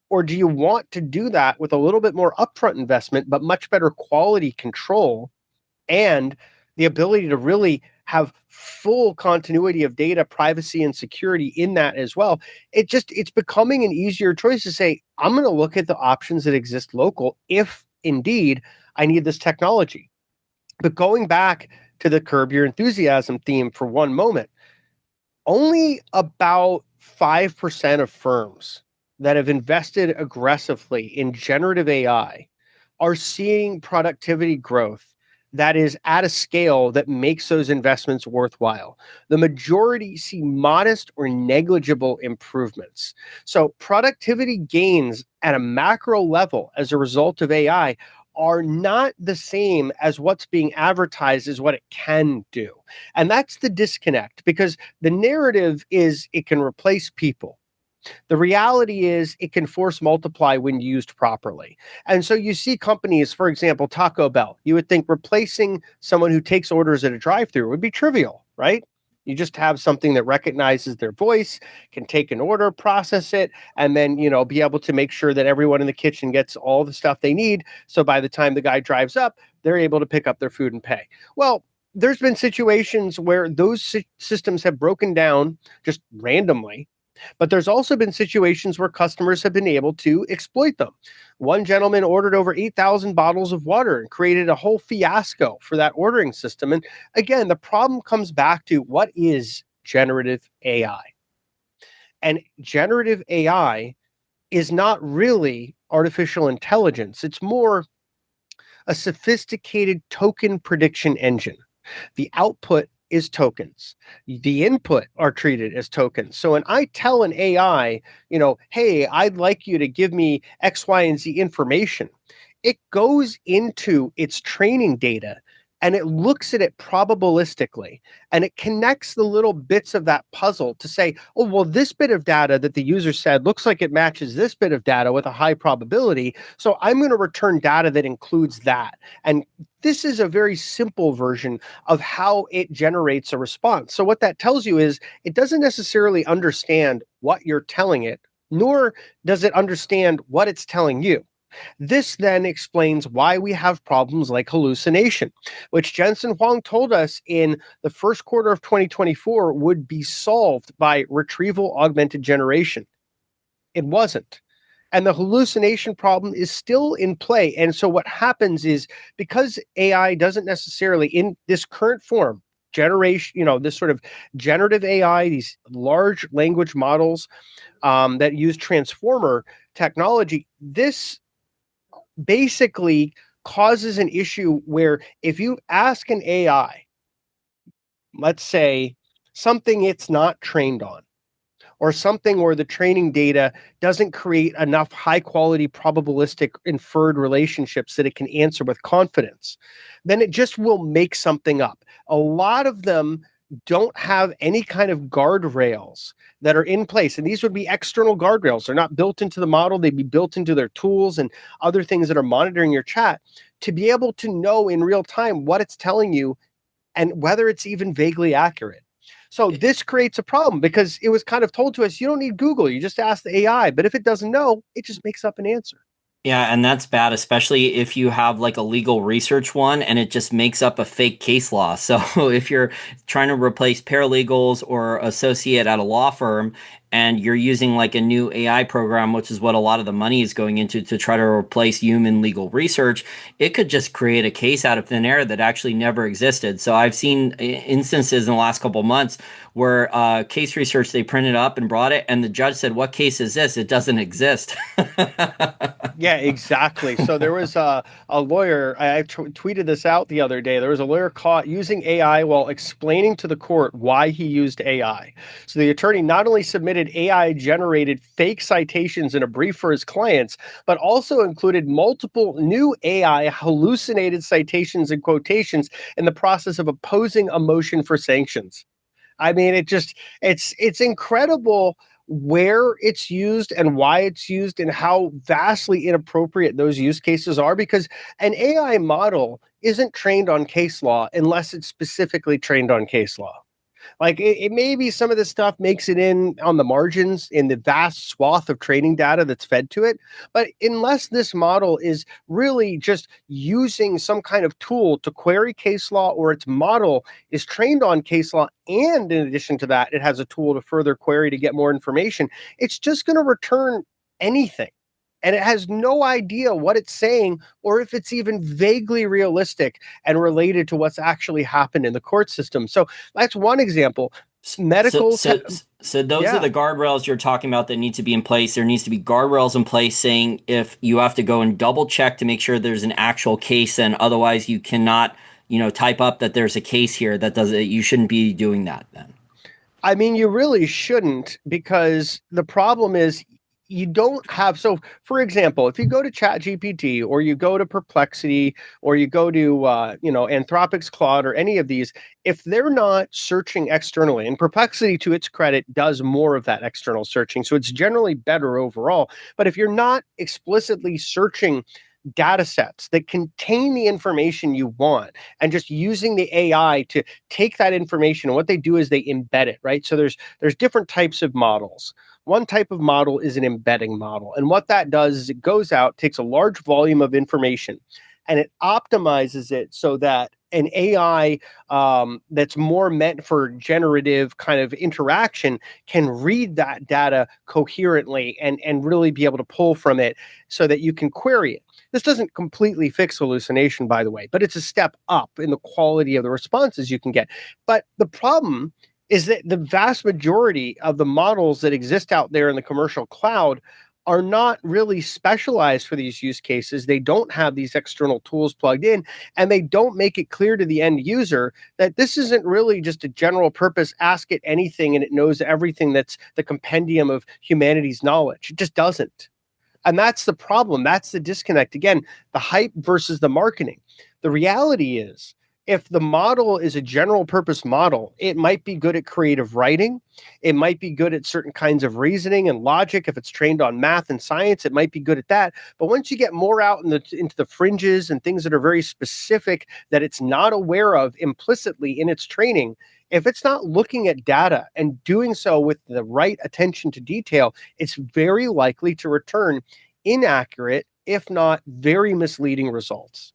Or do you want to do that with a little bit more upfront investment, but much better quality control and the ability to really have full continuity of data, privacy, and security in that as well? It's becoming an easier choice to say, I'm going to look at the options that exist local if indeed I need this technology. But going back to the Curb Your Enthusiasm theme for one moment, only about 5% of firms that have invested aggressively in generative AI are seeing productivity growth that is at a scale that makes those investments worthwhile. The majority see modest or negligible improvements. So productivity gains at a macro level as a result of AI are not the same as what's being advertised as what it can do. And that's the disconnect, because the narrative is it can replace people. The reality is it can force multiply when used properly. And so you see companies, for example, Taco Bell, you would think replacing someone who takes orders at a drive-thru would be trivial, right? You just have something that recognizes their voice, can take an order, process it, and then, be able to make sure that everyone in the kitchen gets all the stuff they need. So by the time the guy drives up, they're able to pick up their food and pay. Well, there's been situations where those systems have broken down just randomly, but there's also been situations where customers have been able to exploit them. One gentleman ordered over 8,000 bottles of water and created a whole fiasco for that ordering system. And again, the problem comes back to, what is generative AI? And generative AI is not really artificial intelligence. It's more a sophisticated token prediction engine. The output is tokens. The input are treated as tokens. So when I tell an AI, hey, I'd like you to give me X, Y, and Z information, it goes into its training data and it looks at it probabilistically, and it connects the little bits of that puzzle to say, oh, well, this bit of data that the user said looks like it matches this bit of data with a high probability. So I'm going to return data that includes that. And this is a very simple version of how it generates a response. So what that tells you is it doesn't necessarily understand what you're telling it, nor does it understand what it's telling you. This then explains why we have problems like hallucination, which Jensen Huang told us in the first quarter of 2024 would be solved by retrieval augmented generation. It wasn't. And the hallucination problem is still in play. And so what happens is, because AI doesn't necessarily, in this current form, this sort of generative AI, these large language models that use transformer technology, this basically causes an issue where if you ask an AI, let's say, something it's not trained on, or something where the training data doesn't create enough high quality probabilistic inferred relationships that it can answer with confidence, then it just will make something up. A lot of them don't have any kind of guardrails that are in place. And these would be external guardrails. They're not built into the model, they'd be built into their tools and other things that are monitoring your chat to be able to know in real time what it's telling you and whether it's even vaguely accurate. So this creates a problem because it was kind of told to us, you don't need Google, you just ask the AI. But if it doesn't know, it just makes up an answer. Yeah, and that's bad, especially if you have like a legal research one and it just makes up a fake case law. So if you're trying to replace paralegals or associate at a law firm and you're using like a new AI program, which is what a lot of the money is going into to try to replace human legal research, it could just create a case out of thin air that actually never existed. So I've seen instances in the last couple of months where case research they printed up and brought it, and the judge said, "What case is this? It doesn't exist." Yeah, exactly. So there was a lawyer, tweeted this out the other day. There was a lawyer caught using AI while explaining to the court why he used AI. So the attorney not only submitted AI generated fake citations in a brief for his clients, but also included multiple new AI hallucinated citations and quotations in the process of opposing a motion for sanctions. I mean, it's incredible where it's used and why it's used and how vastly inappropriate those use cases are because an AI model isn't trained on case law unless it's specifically trained on case law. Like it maybe some of this stuff makes it in on the margins in the vast swath of training data that's fed to it. But unless this model is really just using some kind of tool to query case law or its model is trained on case law, and in addition to that, it has a tool to further query to get more information, it's just going to return anything and it has no idea what it's saying or if it's even vaguely realistic and related to what's actually happened in the court system. So that's one example. So, Medical, so, so those are yeah. the guardrails you're talking about that need to be in place. There needs to be guardrails in place saying if you have to go and double check to make sure there's an actual case, and otherwise you cannot, type up that there's a case here that does it. You shouldn't be doing that then. I mean, you really shouldn't because the problem is you don't have. So, for example, if you go to ChatGPT or you go to Perplexity or you go to, Anthropic's Claude or any of these, if they're not searching externally, and Perplexity, to its credit, does more of that external searching. So it's generally better overall. But if you're not explicitly searching data sets that contain the information you want and just using the AI to take that information, and what they do is they embed it, right? So there's different types of models. One type of model is an embedding model, and what that does is it goes out, takes a large volume of information, and it optimizes it so that an AI that's more meant for generative kind of interaction can read that data coherently and really be able to pull from it so that you can query it. This doesn't completely fix hallucination, by the way, but it's a step up in the quality of the responses you can get. But the problem is that the vast majority of the models that exist out there in the commercial cloud are not really specialized for these use cases. They don't have these external tools plugged in, and they don't make it clear to the end user that this isn't really just a general purpose, ask it anything and it knows everything that's the compendium of humanity's knowledge. It just doesn't. And that's the problem. That's the disconnect. Again, the hype versus the marketing. The reality is, if the model is a general purpose model, it might be good at creative writing. It might be good at certain kinds of reasoning and logic. If it's trained on math and science, it might be good at that. But once you get more out into the fringes and things that are very specific that it's not aware of implicitly in its training, if it's not looking at data and doing so with the right attention to detail, it's very likely to return inaccurate, if not very misleading results.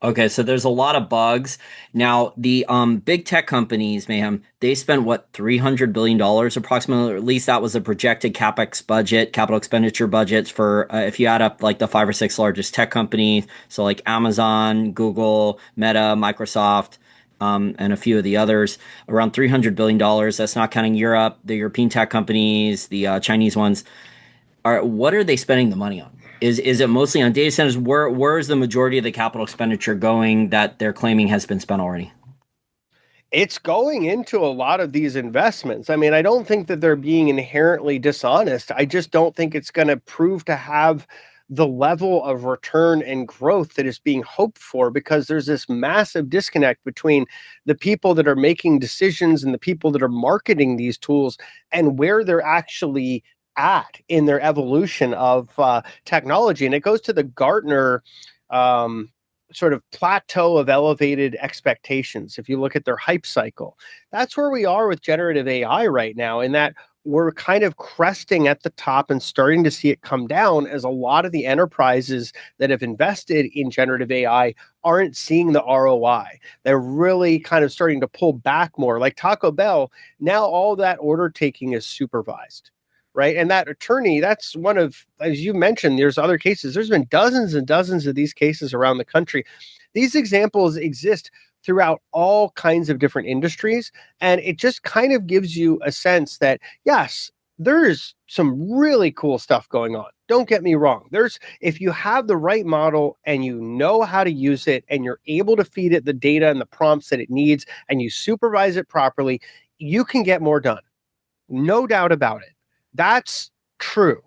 Okay, so there's a lot of bugs. Now, the big tech companies, Mayhem, they spent what, $300 billion approximately, or at least that was a projected Capex budget, capital expenditure budgets for if you add up like the five or six largest tech companies, so like Amazon, Google, Meta, Microsoft, and a few of the others, around $300 billion. That's not counting Europe, the European tech companies, the Chinese ones. What are they spending the money on? Is it mostly on data centers? Where is the majority of the capital expenditure going that they're claiming has been spent already? It's going into a lot of these investments. I mean, I don't think that they're being inherently dishonest. I just don't think it's going to prove to have the level of return and growth that is being hoped for, because there's this massive disconnect between the people that are making decisions and the people that are marketing these tools and where they're actually at in their evolution of technology. And it goes to the Gartner um, sort of plateau of elevated expectations. If you look at their hype cycle, that's where we are with generative AI right now, in that we're kind of cresting at the top and starting to see it come down, as a lot of the enterprises that have invested in generative AI aren't seeing the ROI. They're really kind of starting to pull back more. Like Taco Bell, now all that order taking is supervised, right? And that attorney, that's one of, as you mentioned, there's other cases. There's been dozens and dozens of these cases around the country. These examples exist throughout all kinds of different industries. And it just kind of gives you a sense that, yes, there's some really cool stuff going on. Don't get me wrong. If you have the right model and you know how to use it and you're able to feed it the data and the prompts that it needs and you supervise it properly, you can get more done. No doubt about it. That's true.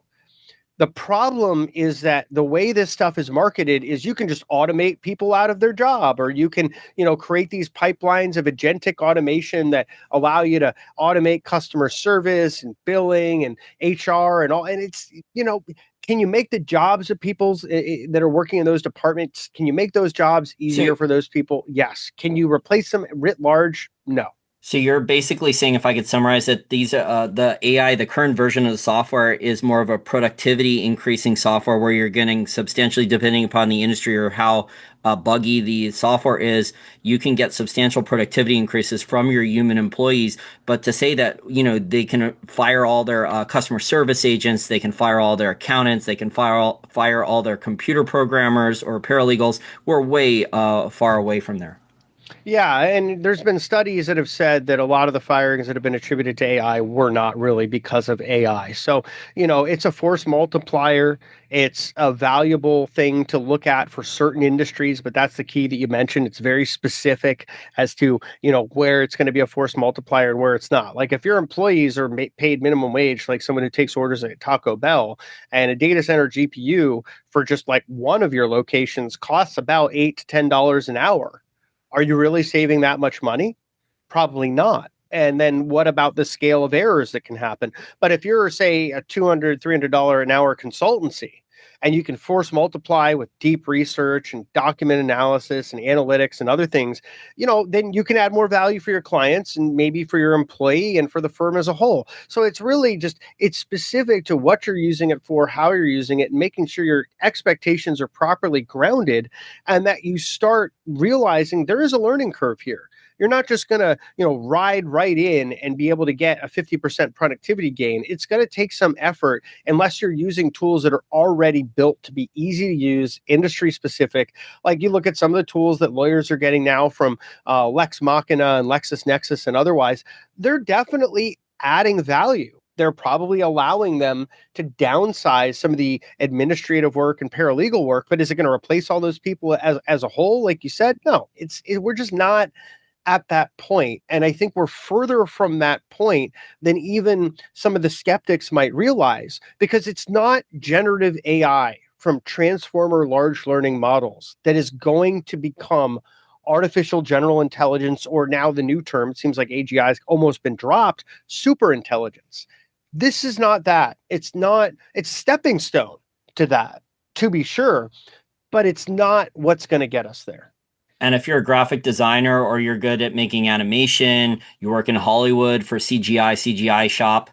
The problem is that the way this stuff is marketed is you can just automate people out of their job, or you can, create these pipelines of agentic automation that allow you to automate customer service and billing and HR and all. And it's, can you make the jobs of people's that are working in those departments? Can you make those jobs easier So, for those people? Yes. Can you replace them writ large? No. so you're basically saying, if I could summarize it, the AI, the current version of the software is more of a productivity increasing software where you're getting substantially, depending upon the industry or how buggy the software is, you can get substantial productivity increases from your human employees. But to say that, they can fire all their customer service agents, they can fire all their accountants, they can fire all their computer programmers or paralegals, we're way far away from there. Yeah, and there's been studies that have said that a lot of the firings that have been attributed to AI were not really because of AI. So, it's a force multiplier. It's a valuable thing to look at for certain industries, but that's the key that you mentioned. It's very specific as to, where it's going to be a force multiplier and where it's not. Like if your employees are paid minimum wage, like someone who takes orders at Taco Bell, and a data center GPU for just like one of your locations costs about $8 to $10 an hour, are you really saving that much money? Probably not. And then what about the scale of errors that can happen? But if you're, say, a $200, $300 an hour consultancy, and you can force multiply with deep research and document analysis and analytics and other things, then you can add more value for your clients and maybe for your employee and for the firm as a whole. So it's really just, it's specific to what you're using it for, how you're using it, and making sure your expectations are properly grounded, and that you start realizing there is a learning curve here. You're not just going to, ride right in and be able to get a 50% productivity gain. It's going to take some effort unless you're using tools that are already built to be easy to use, industry specific. Like you look at some of the tools that lawyers are getting now from Lex Machina and LexisNexis and otherwise, they're definitely adding value. They're probably allowing them to downsize some of the administrative work and paralegal work, but is it going to replace all those people as a whole? Like you said, no, we're just not at that point. And I think we're further from that point than even some of the skeptics might realize, because it's not generative AI from transformer large learning models that is going to become artificial general intelligence, or now the new term, it seems like AGI has almost been dropped, super intelligence. This is not that. It's not, it's stepping stone to that, to be sure, but it's not what's going to get us there. And if you're a graphic designer or you're good at making animation, you work in Hollywood for CGI shop,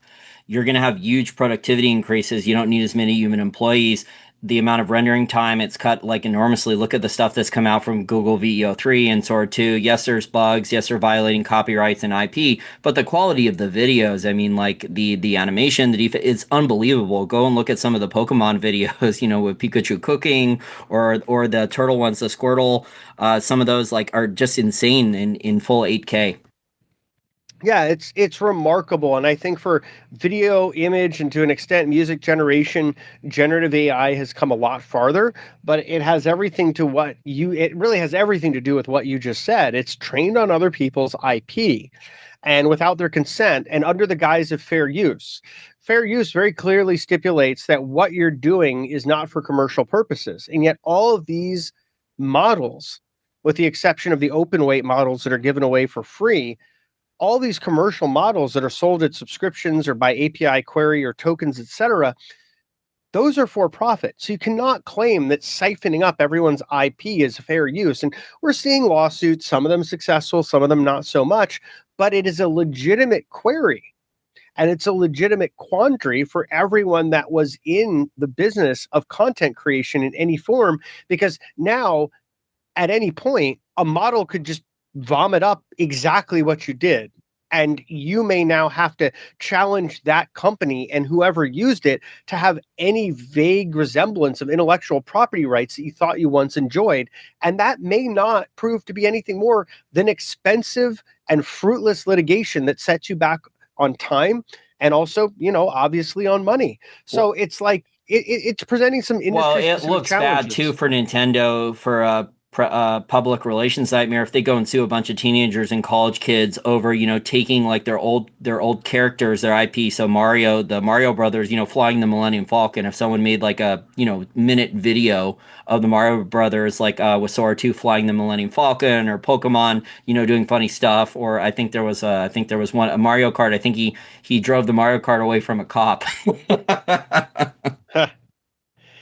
you're going to have huge productivity increases. You don't need as many human employees. The amount of rendering time, it's cut like enormously. Look at the stuff that's come out from Google VEO3 and Sword 2. Yes, there's bugs. Yes, they're violating copyrights and IP, but the quality of the videos, I mean, like the animation, it's unbelievable. Go and look at some of the Pokemon videos, with Pikachu cooking, or the turtle ones, the Squirtle. Some of those like are just insane in full 8K. Yeah, it's remarkable. And I think for video, image, and to an extent music generation, generative AI has come a lot farther, but it really has everything to do with what you just said. It's trained on other people's IP. and without their consent and under the guise of fair use. Fair use very clearly stipulates that what you're doing is not for commercial purposes. And yet all of these models, with the exception of the open weight models that are given away for free, all these commercial models that are sold at subscriptions or by API query or tokens, etc., those are for profit. So you cannot claim that siphoning up everyone's IP is fair use. And we're seeing lawsuits, some of them successful, some of them not so much, but it is a legitimate query. And it's a legitimate quandary for everyone that was in the business of content creation in any form, because now at any point, a model could just vomit up exactly what you did. And you may now have to challenge that company and whoever used it to have any vague resemblance of intellectual property rights that you thought you once enjoyed. And that may not prove to be anything more than expensive and fruitless litigation that sets you back on time and also, obviously on money. So it's like it's presenting some Well, industry it specific looks bad challenges. too for Nintendo for a public relations nightmare if they go and sue a bunch of teenagers and college kids over, taking like their old characters, their IP. So Mario, the Mario Brothers, flying the Millennium Falcon. If someone made like a minute video of the Mario Brothers, like with Sora 2 flying the Millennium Falcon, or Pokemon, doing funny stuff, or I think there was one a Mario Kart. I think he drove the Mario Kart away from a cop.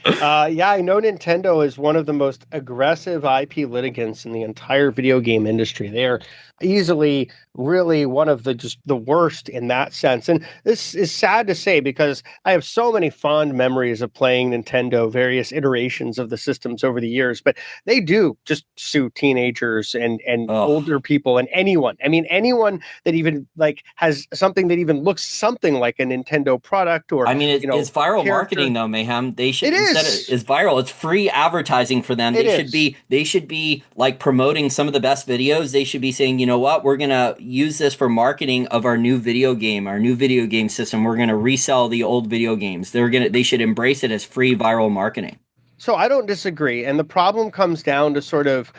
Yeah, I know Nintendo is one of the most aggressive IP litigants in the entire video game industry. They're easily really one of the worst in that sense. And this is sad to say because I have so many fond memories of playing Nintendo, various iterations of the systems over the years, but they do just sue teenagers and Ugh. older people and anyone. I mean, anyone that even like has something that even looks something like a Nintendo product or, I mean, it's viral character. marketing though, Mayhem. They should It instead of is. it's viral. It's free advertising for them. It They should is. be like promoting some of the best videos. They should be saying, you know what, we're gonna use this for marketing of our new video game system. We're gonna resell the old video games. They should embrace it as free viral marketing. So I don't disagree. And the problem comes down to sort of,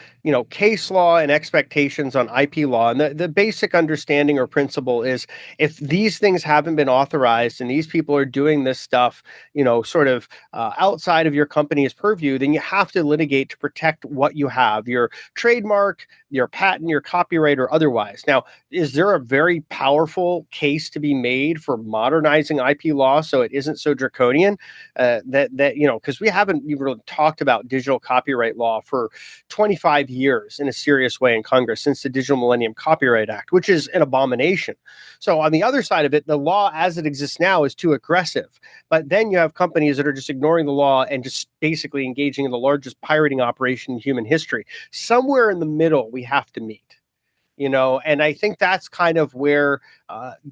case law and expectations on IP law. And the basic understanding or principle is if these things haven't been authorized and these people are doing this stuff, sort of outside of your company's purview, then you have to litigate to protect what you have, your trademark, your patent, your copyright, or otherwise. Now, is there a very powerful case to be made for modernizing IP law so it isn't so draconian? Because we haven't even really talked about digital copyright law for 25 years in a serious way in Congress since the Digital Millennium Copyright Act, which is an abomination. So on the other side of it, the law as it exists now is too aggressive. But then you have companies that are just ignoring the law and just basically engaging in the largest pirating operation in human history. Somewhere in the middle, we have to meet. And I think that's kind of where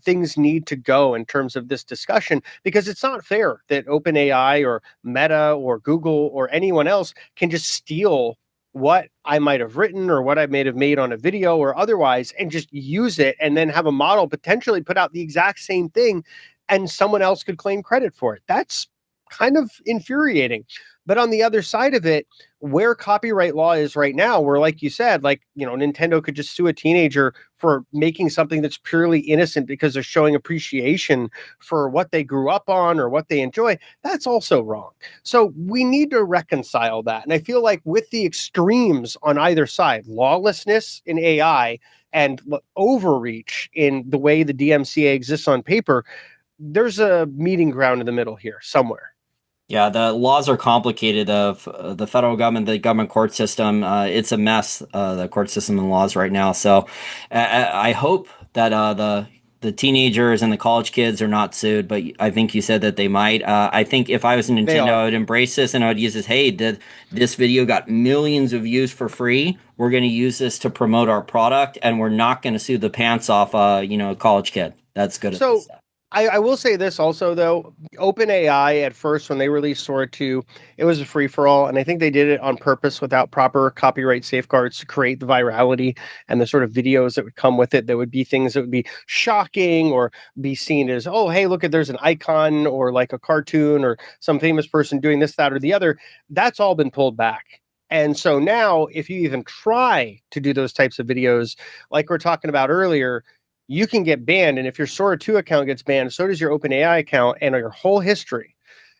things need to go in terms of this discussion, because it's not fair that OpenAI or Meta or Google or anyone else can just steal what I might have written or what I might have made on a video or otherwise and just use it and then have a model potentially put out the exact same thing and someone else could claim credit for it. That's kind of infuriating. But on the other side of it, where copyright law is right now, where, like you said, Nintendo could just sue a teenager for making something that's purely innocent because they're showing appreciation for what they grew up on or what they enjoy, that's also wrong. So we need to reconcile that. And I feel like with the extremes on either side, lawlessness in AI and overreach in the way the DMCA exists on paper, there's a meeting ground in the middle here somewhere. Yeah, the laws are complicated of the federal government, the government court system. It's a mess, the court system and laws right now. So I hope that the teenagers and the college kids are not sued, but I think you said that they might. I think if I was They Nintendo, I are. would embrace this and I would use this. Hey, this video got millions of views for free. We're going to use this to promote our product, and we're not going to sue the pants off, a college kid. That's good at this So stuff. I will say this also, though. OpenAI at first, when they released Sora 2, it was a free for all. And I think they did it on purpose without proper copyright safeguards to create the virality and the sort of videos that would come with it. That would be things that would be shocking or be seen as, oh, hey, look at there's an icon or like a cartoon or some famous person doing this, that, or the other. That's all been pulled back. And so now, if you even try to do those types of videos, like we're talking about earlier, you can get banned. And if your Sora 2 account gets banned, so does your OpenAI account and your whole history.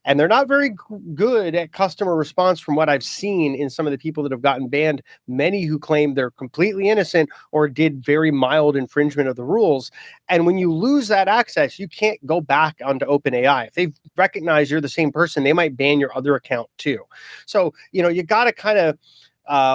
And they're not very good at customer response from what I've seen in some of the people that have gotten banned, many who claim they're completely innocent or did very mild infringement of the rules. And when you lose that access, you can't go back onto OpenAI. If they recognize you're the same person, they might ban your other account too. So, you got to kind of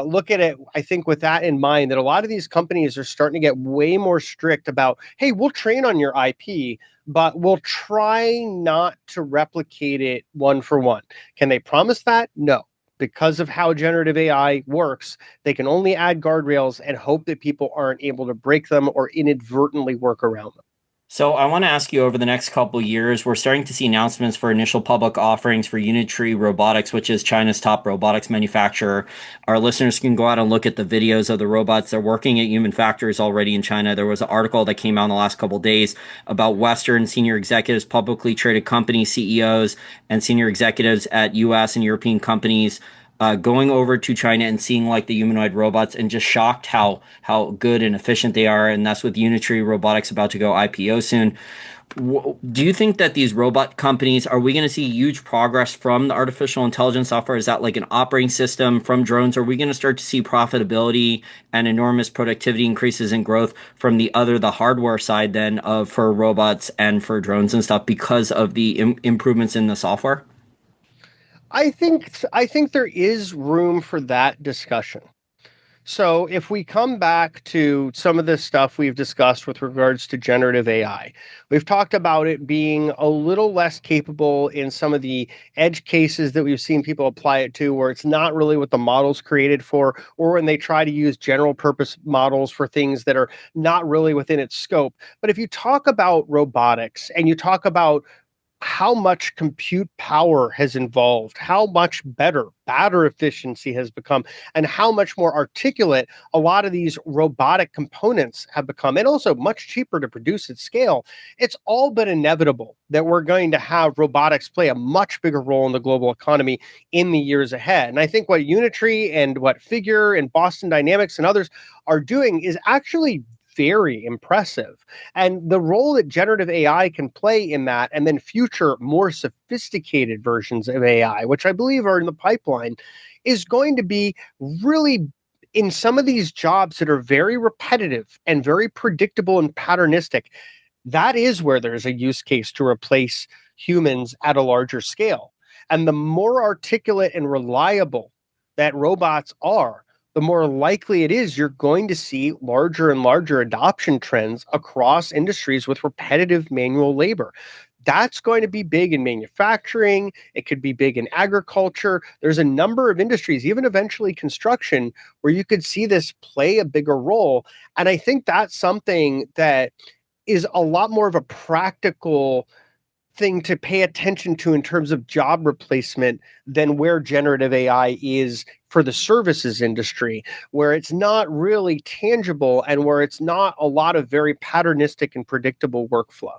look at it, I think, with that in mind, that a lot of these companies are starting to get way more strict about, hey, we'll train on your IP, but we'll try not to replicate it one for one. Can they promise that? No. Because of how generative AI works, they can only add guardrails and hope that people aren't able to break them or inadvertently work around them. So I want to ask you, over the next couple of years, we're starting to see announcements for initial public offerings for Unitree Robotics, which is China's top robotics manufacturer. Our listeners can go out and look at the videos of the robots. They're working at human factories already in China. There was an article that came out in the last couple of days about Western senior executives, publicly traded company CEOs, and senior executives at US and European companies going over to China and seeing like the humanoid robots and just shocked how good and efficient they are. And that's with Unitree Robotics about to go IPO soon. Do you think that these robot companies, are we going to see huge progress from the artificial intelligence software? Is that like an operating system from drones? Are we going to start to see profitability and enormous productivity increases in growth from the hardware side then of for robots and for drones and stuff because of the improvements in the software? I think there is room for that discussion. So if we come back to some of the stuff we've discussed with regards to generative AI, we've talked about it being a little less capable in some of the edge cases that we've seen people apply it to, where it's not really what the model's created for, or when they try to use general purpose models for things that are not really within its scope. But if you talk about robotics and you talk about how much compute power has involved, how much better battery efficiency has become, and how much more articulate a lot of these robotic components have become, and also much cheaper to produce at scale, it's all but inevitable that we're going to have robotics play a much bigger role in the global economy in the years ahead. And I think what Unitree and what Figure and Boston Dynamics and others are doing is actually very impressive. And the role that generative AI can play in that, and then future more sophisticated versions of AI, which I believe are in the pipeline, is going to be really in some of these jobs that are very repetitive and very predictable and patternistic. That is where there's a use case to replace humans at a larger scale. And the more articulate and reliable that robots are, the more likely it is you're going to see larger and larger adoption trends across industries with repetitive manual labor. That's going to be big in manufacturing. It could be big in agriculture. There's a number of industries, even eventually construction, where you could see this play a bigger role. And I think that's something that is a lot more of a practical thing to pay attention to in terms of job replacement than where generative AI is for the services industry, where it's not really tangible and where it's not a lot of very patternistic and predictable workflow.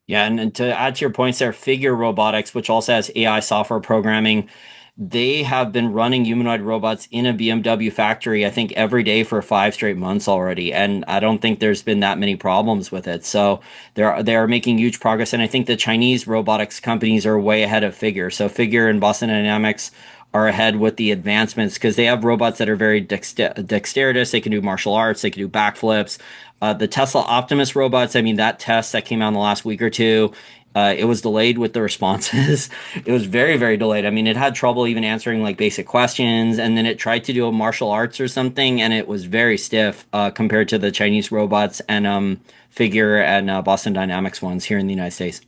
Yeah, and to add to your points there, Figure Robotics, which also has AI software programming, they have been running humanoid robots in a BMW factory, I think, every day for 5 straight months already, and I don't think there's been that many problems with it. So they are making huge progress, and I think the Chinese robotics companies are way ahead of Figure. So Figure and Boston Dynamics are ahead with the advancements because they have robots that are very dexterous. They can do martial arts. They can do backflips. The Tesla Optimus robots, I mean, that test that came out in the last week or two, it was delayed with the responses. It was very, very delayed. I mean, it had trouble even answering like basic questions, and then it tried to do a martial arts or something, and it was very stiff compared to the Chinese robots and Figure and Boston Dynamics ones here in the United States.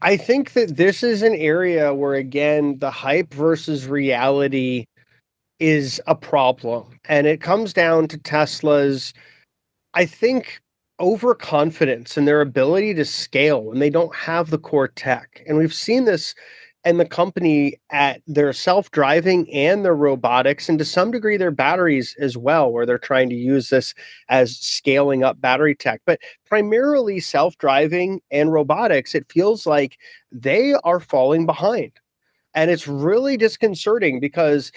I think that this is an area where, again, the hype versus reality is a problem. And it comes down to Tesla's, I think, overconfidence in their ability to scale when they don't have the core tech. And we've seen this in the company at their self-driving and their robotics, and to some degree their batteries as well, where they're trying to use this as scaling up battery tech. But primarily self-driving and robotics, it feels like they are falling behind. And it's really disconcerting because,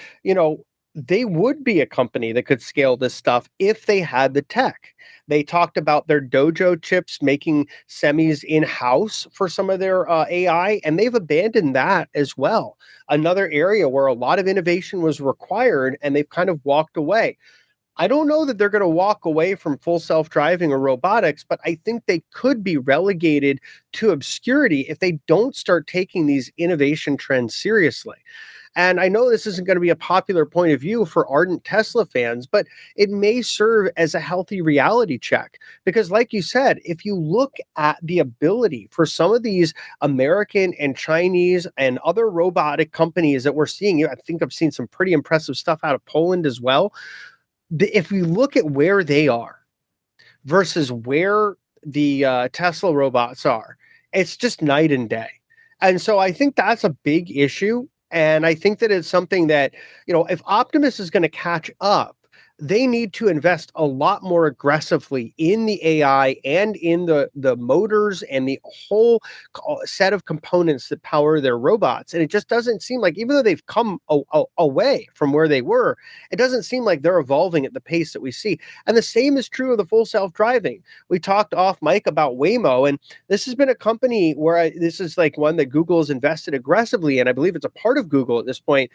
they would be a company that could scale this stuff if they had the tech. They talked about their Dojo chips making semis in house for some of their AI, and they've abandoned that as well. Another area where a lot of innovation was required, and they've kind of walked away. I don't know that they're going to walk away from full self driving or robotics, but I think they could be relegated to obscurity if they don't start taking these innovation trends seriously. And I know this isn't going to be a popular point of view for ardent Tesla fans, but it may serve as a healthy reality check. Because, like you said, if you look at the ability for some of these American and Chinese and other robotic companies that we're seeing, I think I've seen some pretty impressive stuff out of Poland as well. If we look at where they are versus where the Tesla robots are, it's just night and day. And so I think that's a big issue. And I think that it's something that, if Optimus is going to catch up, they need to invest a lot more aggressively in the AI and in the motors and the whole set of components that power their robots. And it just doesn't seem like, even though they've come away from where they were, it doesn't seem like they're evolving at the pace that we see. And the same is true of the full self-driving. We talked off mic about Waymo, and this has been a company where this is like one that Google has invested aggressively in. I believe it's a part of Google at this point.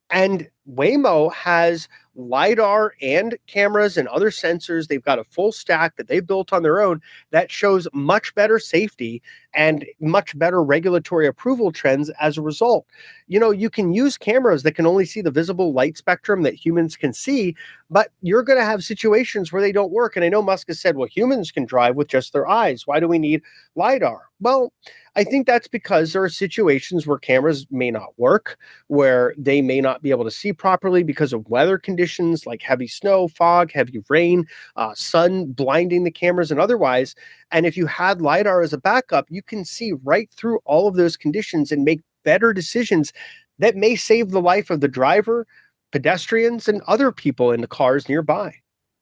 And Waymo has LiDAR and cameras and other sensors. They've got a full stack that they built on their own that shows much better safety and much better regulatory approval trends as a result. You can use cameras that can only see the visible light spectrum that humans can see, but you're going to have situations where they don't work. And I know Musk has said, well, humans can drive with just their eyes. Why do we need LiDAR? Well, I think that's because there are situations where cameras may not work, where they may not be able to see properly because of weather conditions like heavy snow, fog, heavy rain, sun blinding the cameras and otherwise. And if you had LiDAR as a backup, you can see right through all of those conditions and make better decisions that may save the life of the driver, pedestrians, and other people in the cars nearby.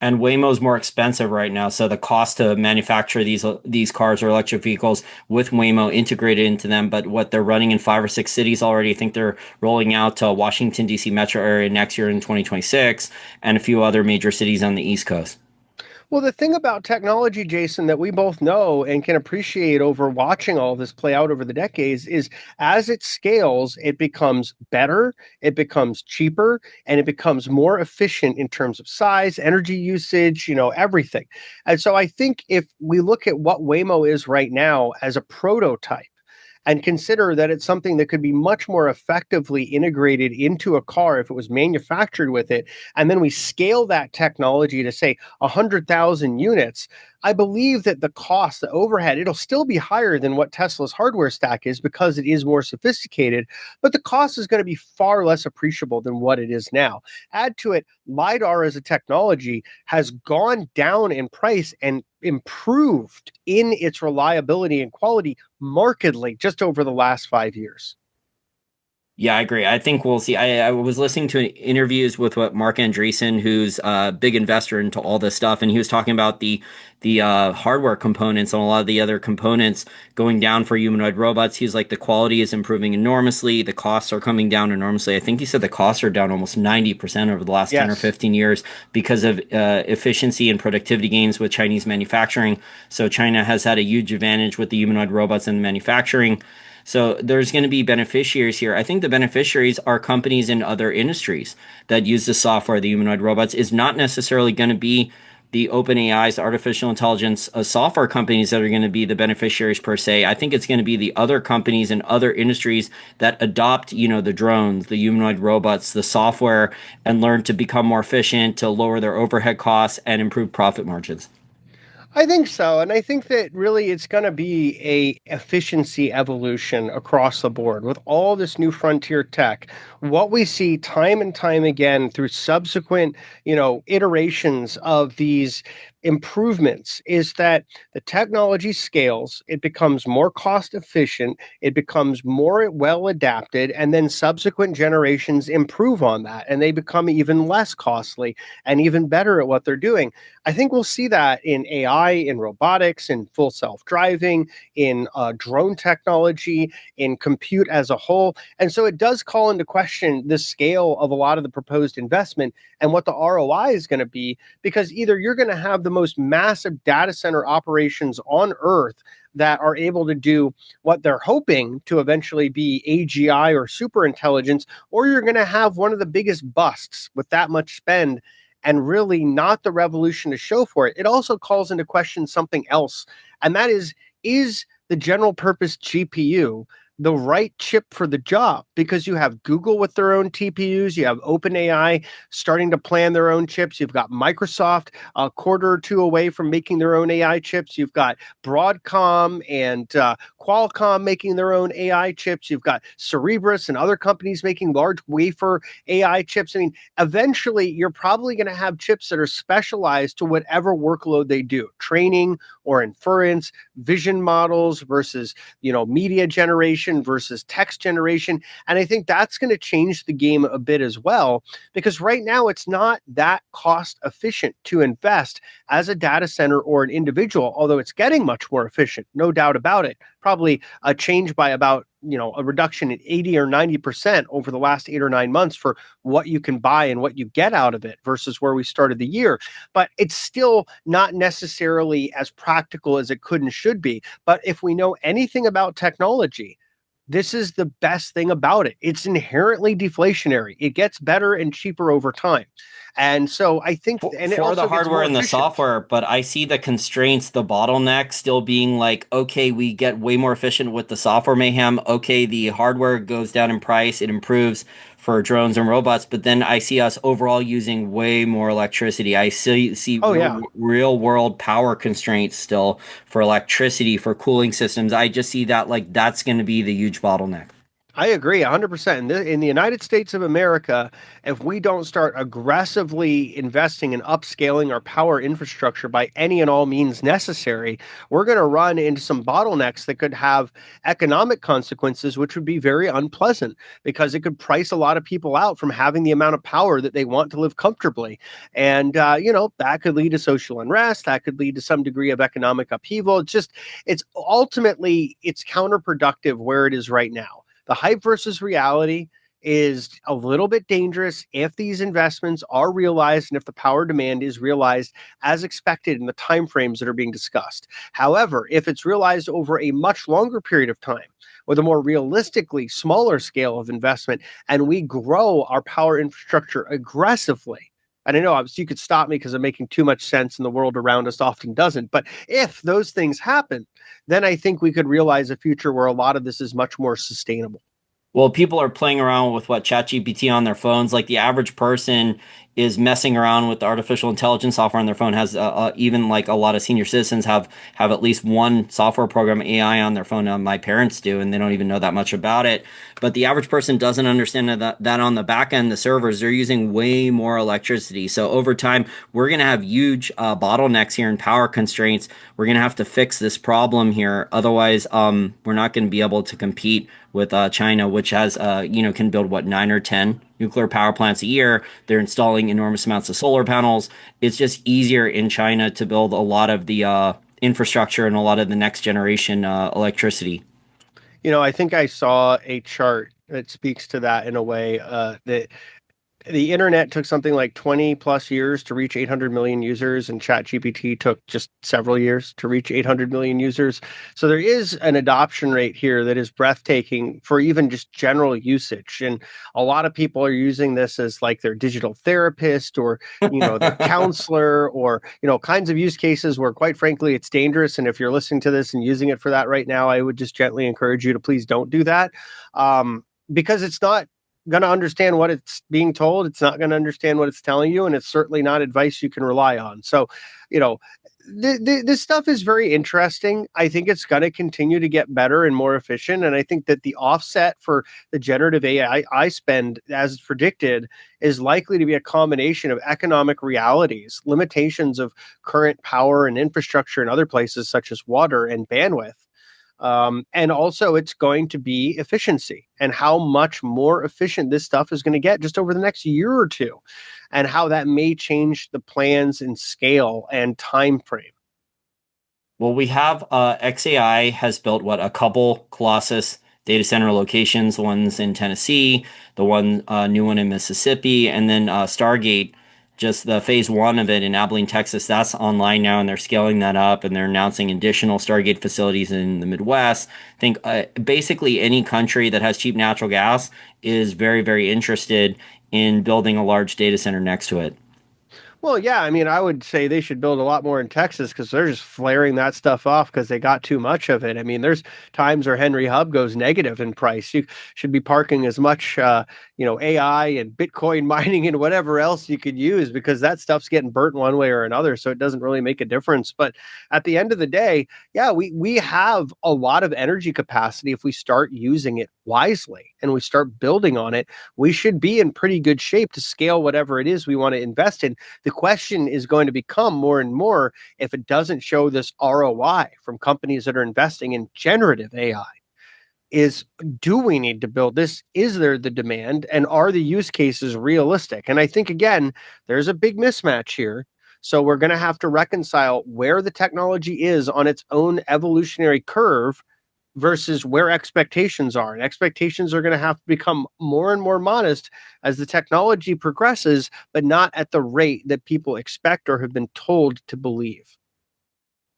And Waymo's more expensive right now, so the cost to manufacture these cars or electric vehicles with Waymo integrated into them. But what they're running in 5 or 6 cities already, I think they're rolling out to Washington D.C. metro area next year in 2026, and a few other major cities on the East Coast. Well, the thing about technology, Jason, that we both know and can appreciate over watching all this play out over the decades is as it scales, it becomes better, it becomes cheaper, and it becomes more efficient in terms of size, energy usage, everything. And so I think if we look at what Waymo is right now as a prototype, and consider that it's something that could be much more effectively integrated into a car if it was manufactured with it. And then we scale that technology to, say, 100,000 units. I believe that the cost, the overhead, it'll still be higher than what Tesla's hardware stack is because it is more sophisticated, but the cost is going to be far less appreciable than what it is now. Add to it, LiDAR as a technology has gone down in price and improved in its reliability and quality markedly just over the last 5 years. Yeah, I agree. I think we'll see. I was listening to interviews with Mark Andreessen, who's a big investor into all this stuff, and he was talking about the hardware components and a lot of the other components going down for humanoid robots. He's like, the quality is improving enormously. The costs are coming down enormously. I think he said the costs are down almost 90% over the last 10 or 15 years because of efficiency and productivity gains with Chinese manufacturing. So China has had a huge advantage with the humanoid robots and the manufacturing. So there's going to be beneficiaries here. I think the beneficiaries are companies in other industries that use the software, the humanoid robots, is not necessarily going to be the OpenAI's artificial intelligence software companies that are going to be the beneficiaries per se. I think it's going to be the other companies and other industries that adopt, the drones, the humanoid robots, the software, and learn to become more efficient, to lower their overhead costs and improve profit margins. I think so. And I think that really it's going to be a efficiency evolution across the board with all this new frontier tech. What we see time and time again through subsequent, iterations of these improvements is that the technology scales, it becomes more cost efficient, it becomes more well adapted, and then subsequent generations improve on that and they become even less costly and even better at what they're doing. I think we'll see that in AI, in robotics, in full self driving, in drone technology, in compute as a whole. And so it does call into question the scale of a lot of the proposed investment and what the ROI is going to be, because either you're going to have the most massive data center operations on Earth that are able to do what they're hoping to eventually be AGI or super intelligence, or you're going to have one of the biggest busts with that much spend and really not the revolution to show for it. It also calls into question something else, and that is the general purpose GPU the right chip for the job? Because you have Google with their own TPUs, you have OpenAI starting to plan their own chips, you've got Microsoft a quarter or two away from making their own AI chips, you've got Broadcom and Qualcomm making their own AI chips, you've got Cerebras and other companies making large wafer AI chips. I mean, eventually you're probably going to have chips that are specialized to whatever workload they do, training or inference, vision models versus, media generation versus text generation. And I think that's going to change the game a bit as well, because right now it's not that cost efficient to invest as a data center or an individual, although it's getting much more efficient, no doubt about it. Probably a change by about, a reduction in 80 or 90% over the last 8 or 9 months for what you can buy and what you get out of it versus where we started the year. But it's still not necessarily as practical as it could and should be. But if we know anything about technology, this is the best thing about it. It's inherently deflationary. It gets better and cheaper over time. And so I think, and it For the also gets hardware more and the efficient. software, but I see the constraints, the bottleneck still being like, okay, we get way more efficient with the software mayhem. Okay, the hardware goes down in price, it improves for drones and robots, but then I see us overall using way more electricity. I see Oh, yeah. real world power constraints still for electricity, for cooling systems. I just see that like that's going to be the huge bottleneck. I agree 100%. In the United States of America, if we don't start aggressively investing in upscaling our power infrastructure by any and all means necessary, we're going to run into some bottlenecks that could have economic consequences, which would be very unpleasant because it could price a lot of people out from having the amount of power that they want to live comfortably. And, that could lead to social unrest. That could lead to some degree of economic upheaval. It's ultimately, it's counterproductive where it is right now. The hype versus reality is a little bit dangerous if these investments are realized and if the power demand is realized as expected in the timeframes that are being discussed. However, if it's realized over a much longer period of time with a more realistically smaller scale of investment and we grow our power infrastructure aggressively, and I know you could stop me because I'm making too much sense and the world around us often doesn't. But if those things happen, then I think we could realize a future where a lot of this is much more sustainable. Well, people are playing around with what ChatGPT on their phones. Like the average person is messing around with the artificial intelligence software on their phone. Has even like a lot of senior citizens have at least one software program AI on their phone. My parents do, and they don't even know that much about it. But the average person doesn't understand that on the back end, the servers they're using way more electricity. So over time, we're going to have huge bottlenecks here and power constraints. We're going to have to fix this problem here. Otherwise, we're not going to be able to compete with China, which has can build what 9 or 10 nuclear power plants a year. They're installing enormous amounts of solar panels. It's just easier in China to build a lot of the infrastructure and a lot of the next generation electricity. I think I saw a chart that speaks to that in a way that the internet took something like 20 plus years to reach 800 million users, and ChatGPT took just several years to reach 800 million users. So there is an adoption rate here that is breathtaking for even just general usage. And a lot of people are using this as like their digital therapist or, their counselor or, kinds of use cases where quite frankly, it's dangerous. And if you're listening to this and using it for that right now, I would just gently encourage you to please don't do that. Because it's not going to understand what it's being told. It's not going to understand what it's telling you, and it's certainly not advice you can rely on. So, you know, this stuff is very interesting. I think it's going to continue to get better and more efficient. And I think that the offset for the generative AI spend, as predicted, is likely to be a combination of economic realities, limitations of current power and infrastructure in other places, such as water and bandwidth. And also, it's going to be efficiency and how much more efficient this stuff is going to get just over the next year or two, and how that may change the plans in scale and time frame. Well, we have XAI has built what a couple Colossus data center locations, the ones in Tennessee, the one new one in Mississippi, and then Stargate, just the phase one of it in Abilene, Texas. That's online now, and they're scaling that up, and they're announcing additional Stargate facilities in the Midwest. I think basically any country that has cheap natural gas is very, very interested in building a large data center next to it. Well, yeah, I mean, I would say they should build a lot more in Texas because they're just flaring that stuff off because they got too much of it. I mean, there's times where Henry Hub goes negative in price. You should be parking as much, AI and Bitcoin mining and whatever else you could use because that stuff's getting burnt one way or another. So it doesn't really make a difference. But at the end of the day, yeah, we have a lot of energy capacity if we start using it wisely and we start building on it. We should be in pretty good shape to scale whatever it is we want to invest in. The question is going to become more and more if it doesn't show this ROI from companies that are investing in generative AI. Is do we need to build this? Is there the demand? And are the use cases realistic? And I think, again, there's a big mismatch here. So we're going to have to reconcile where the technology is on its own evolutionary curve versus where expectations are. And expectations are going to have to become more and more modest as the technology progresses, but not at the rate that people expect or have been told to believe.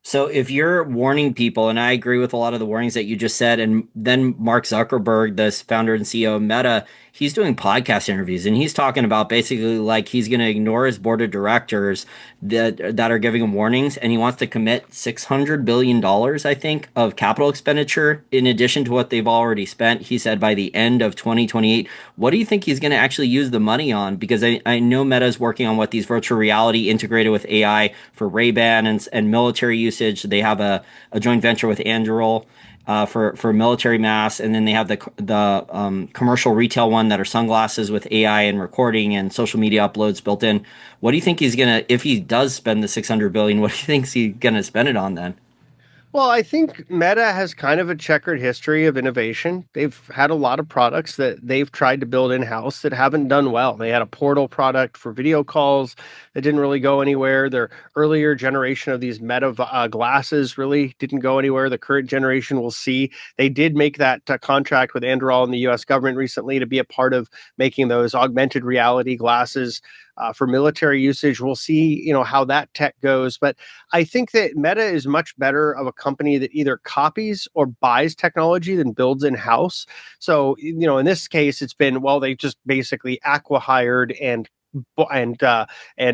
So if you're warning people, and I agree with a lot of the warnings that you just said, and then Mark Zuckerberg, this founder and CEO of Meta, he's doing podcast interviews and he's talking about basically like he's going to ignore his board of directors that are giving him warnings, and he wants to commit $600 billion, I think, of capital expenditure in addition to what they've already spent. He said by the end of 2028. What do you think he's going to actually use the money on? Because I know Meta is working on what these virtual reality integrated with AI for Ray-Ban and military usage. They have a joint venture with Anduril for military mass, and then they have the commercial retail one that are sunglasses with AI and recording and social media uploads built in. What do you think he's gonna, if he does spend the 600 billion? What do you think he's gonna spend it on then? Well, I think Meta has kind of a checkered history of innovation. They've had a lot of products that they've tried to build in house that haven't done well. They had a portal product for video calls that didn't really go anywhere. Their earlier generation of these Meta glasses really didn't go anywhere. The current generation will see. They did make that contract with Anduril and the US government recently to be a part of making those augmented reality glasses for military usage. We'll see, how that tech goes. But I think that Meta is much better of a company that either copies or buys technology than builds in house. So, in this case, it's been, well, they just basically acqui-hired and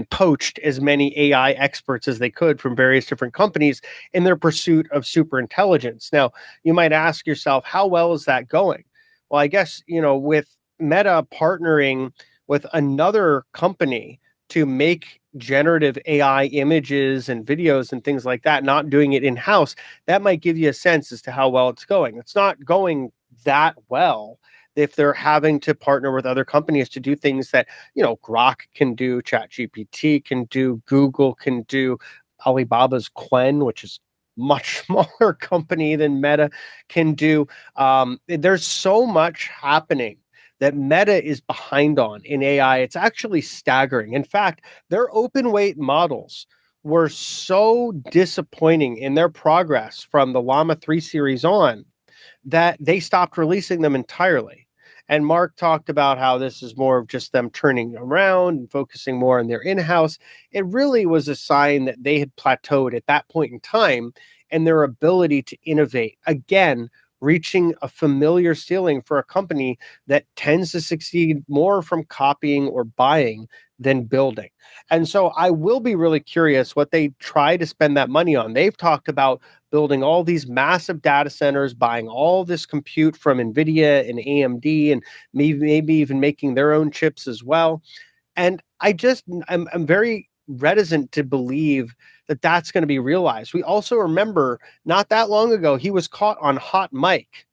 poached as many AI experts as they could from various different companies in their pursuit of super intelligence. Now, you might ask yourself, how well is that going? Well, I guess, with Meta partnering with another company to make generative AI images and videos and things like that, not doing it in house, that might give you a sense as to how well it's going. It's not going that well if they're having to partner with other companies to do things that, Grok can do, ChatGPT can do, Google can do, Alibaba's Quen, which is much smaller company than Meta, can do. There's so much happening that Meta is behind on in AI. It's actually staggering. In fact, their open weight models were so disappointing in their progress from the Llama 3 series on that they stopped releasing them entirely. And Mark talked about how this is more of just them turning around and focusing more on their in-house. It really was a sign that they had plateaued at that point in time and their ability to innovate again reaching a familiar ceiling for a company that tends to succeed more from copying or buying than building. And so I will be really curious what they try to spend that money on. They've talked about building all these massive data centers, buying all this compute from NVIDIA and AMD, and maybe even making their own chips as well. And I'm very reticent to believe that that's going to be realized. We also remember not that long ago, he was caught on hot mic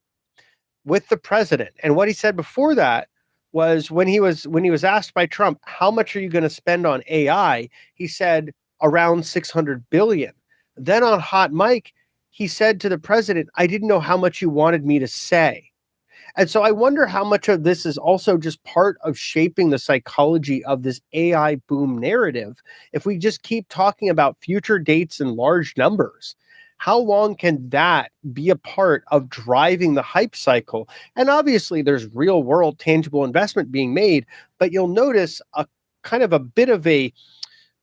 with the president. And what he said before that was when he was asked by Trump, how much are you going to spend on AI? He said around 600 billion. Then on hot mic, he said to the president, I didn't know how much you wanted me to say. And so I wonder how much of this is also just part of shaping the psychology of this AI boom narrative. If we just keep talking about future dates and large numbers, how long can that be a part of driving the hype cycle? And obviously, there's real world tangible investment being made, but you'll notice a kind of a bit of a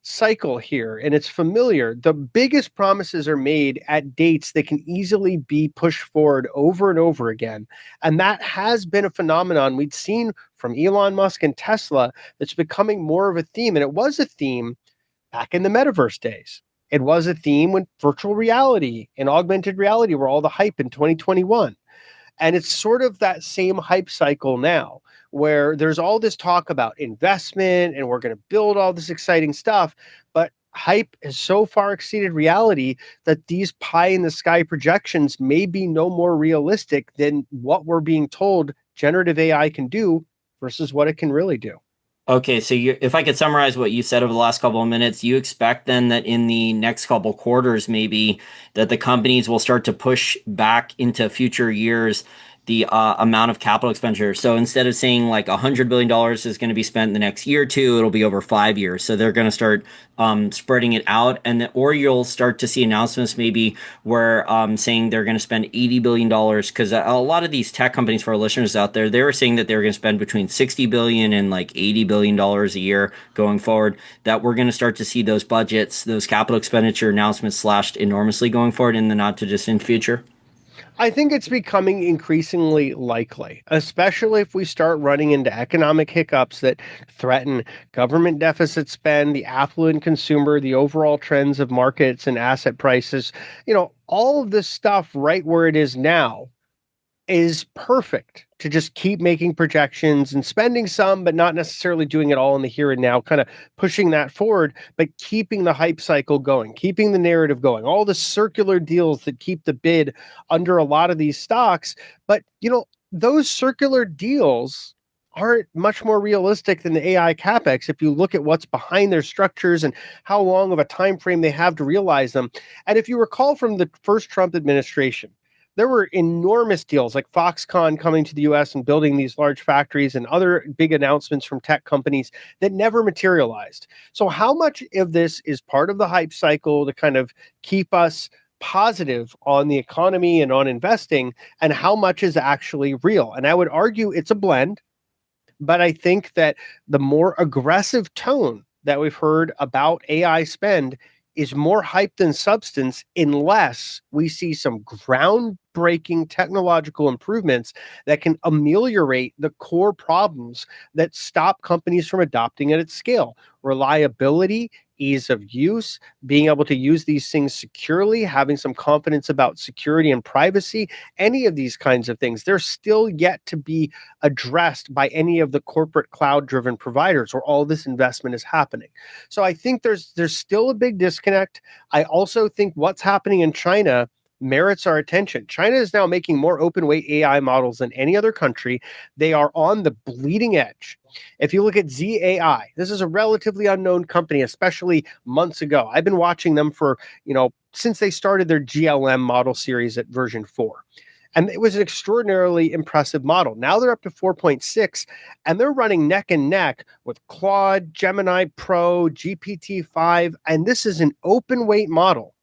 cycle here, and it's familiar. The biggest promises are made at dates that can easily be pushed forward over and over again. And that has been a phenomenon we'd seen from Elon Musk and Tesla that's becoming more of a theme. And it was a theme back in the metaverse days. It was a theme when virtual reality and augmented reality were all the hype in 2021. And it's sort of that same hype cycle now, where there's all this talk about investment and we're going to build all this exciting stuff. But hype has so far exceeded reality that these pie in the sky projections may be no more realistic than what we're being told generative AI can do versus what it can really do. Okay, so if I could summarize what you said over the last couple of minutes, you expect then that in the next couple quarters, maybe that the companies will start to push back into future years the amount of capital expenditure. So instead of saying like $100 billion is going to be spent in the next year or two, it'll be over 5 years. So they're going to start spreading it out, or you'll start to see announcements maybe where saying they're going to spend $80 billion, because a lot of these tech companies, for our listeners out there, they were saying that they were going to spend between $60 billion and like $80 billion a year going forward. That we're going to start to see those budgets, those capital expenditure announcements slashed enormously going forward in the not too distant future. I think it's becoming increasingly likely, especially if we start running into economic hiccups that threaten government deficit spend, the affluent consumer, the overall trends of markets and asset prices. All of this stuff right where it is now is perfect to just keep making projections and spending some, but not necessarily doing it all in the here and now, kind of pushing that forward, but keeping the hype cycle going, keeping the narrative going, all the circular deals that keep the bid under a lot of these stocks. But, those circular deals aren't much more realistic than the AI capex if you look at what's behind their structures and how long of a time frame they have to realize them. And if you recall from the first Trump administration, there were enormous deals like Foxconn coming to the US and building these large factories and other big announcements from tech companies that never materialized. So, how much of this is part of the hype cycle to kind of keep us positive on the economy and on investing, and how much is actually real? And I would argue it's a blend, but I think that the more aggressive tone that we've heard about AI spend is more hype than substance, unless we see some groundbreaking technological improvements that can ameliorate the core problems that stop companies from adopting it at scale. Reliability, ease of use, being able to use these things securely, having some confidence about security and privacy, any of these kinds of things, they're still yet to be addressed by any of the corporate cloud-driven providers where all this investment is happening. So I think there's still a big disconnect. I also think what's happening in China merits our attention. China is now making more open weight AI models than any other country. They are on the bleeding edge. If you look at ZAI, this is a relatively unknown company, especially months ago. I've been watching them for, since they started their GLM model series at version 4. And it was an extraordinarily impressive model. Now they're up to 4.6, and they're running neck and neck with Claude, Gemini Pro, GPT-5, and this is an open weight model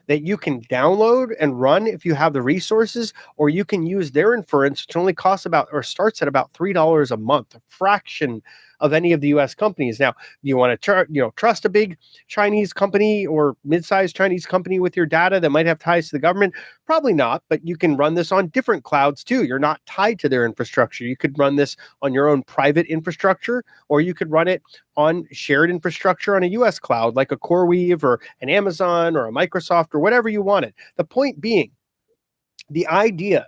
that you can download and run if you have the resources, or you can use their inference, which only costs about or starts at about $3 a month, a fraction of any of the US companies. Now, you want to trust a big Chinese company or mid-sized Chinese company with your data that might have ties to the government? Probably not, but you can run this on different clouds too. You're not tied to their infrastructure. You could run this on your own private infrastructure, or you could run it on shared infrastructure on a US cloud like a CoreWeave or an Amazon or a Microsoft or whatever you wanted. The point being, the idea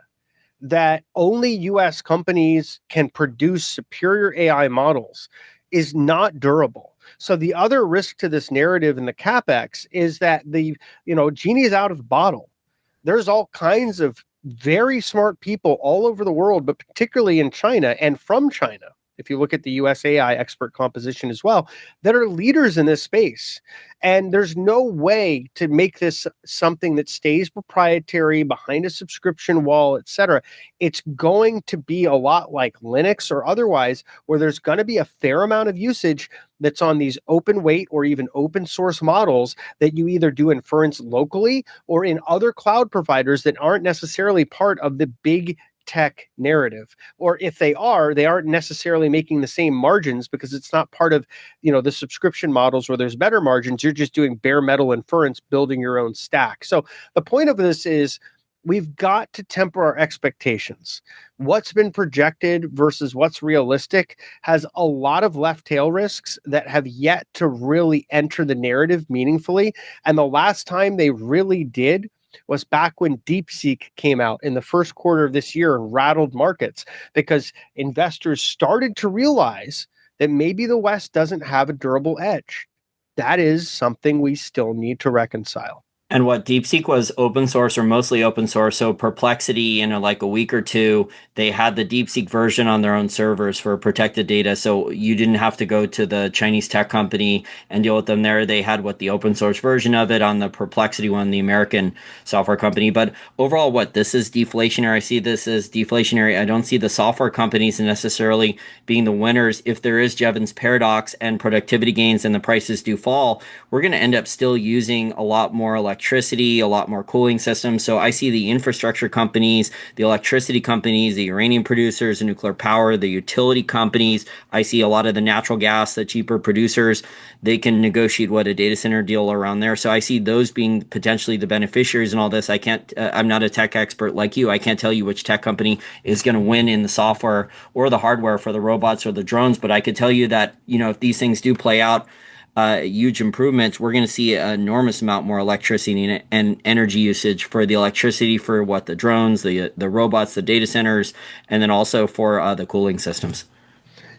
that only US companies can produce superior AI models is not durable. So the other risk to this narrative in the capex is that the genie is out of the bottle. There's all kinds of very smart people all over the world, but particularly in China and from China, if you look at the US AI expert composition as well, that are leaders in this space. And there's no way to make this something that stays proprietary behind a subscription wall, et cetera. It's going to be a lot like Linux or otherwise, where there's going to be a fair amount of usage that's on these open weight or even open source models that you either do inference locally or in other cloud providers that aren't necessarily part of the big tech narrative. Or if they aren't necessarily making the same margins because it's not part of the subscription models where there's better margins. You're just doing bare metal inference, building your own stack. So the point of this is we've got to temper our expectations. What's been projected versus what's realistic has a lot of left tail risks that have yet to really enter the narrative meaningfully. And the last time they really did was back when DeepSeek came out in the first quarter of this year and rattled markets because investors started to realize that maybe the West doesn't have a durable edge. That is something we still need to reconcile. And what DeepSeek was open source or mostly open source. So Perplexity in like a week or two, they had the DeepSeek version on their own servers for protected data. So you didn't have to go to the Chinese tech company and deal with them there. They had the open source version of it on the Perplexity one, the American software company. But overall, this is deflationary. I see this as deflationary. I don't see the software companies necessarily being the winners. If there is Jevons paradox and productivity gains and the prices do fall, we're going to end up still using a lot more electricity, a lot more cooling systems. So I see the infrastructure companies, the electricity companies, the uranium producers, the nuclear power, the utility companies. I see a lot of the natural gas, the cheaper producers. They can negotiate a data center deal around there. So I see those being potentially the beneficiaries in all this. I'm not a tech expert like you. I can't tell you which tech company is going to win in the software or the hardware for the robots or the drones. But I could tell you that, if these things do play out, huge improvements, we're going to see an enormous amount more electricity and energy usage for the electricity for the drones, the robots, the data centers, and then also for the cooling systems.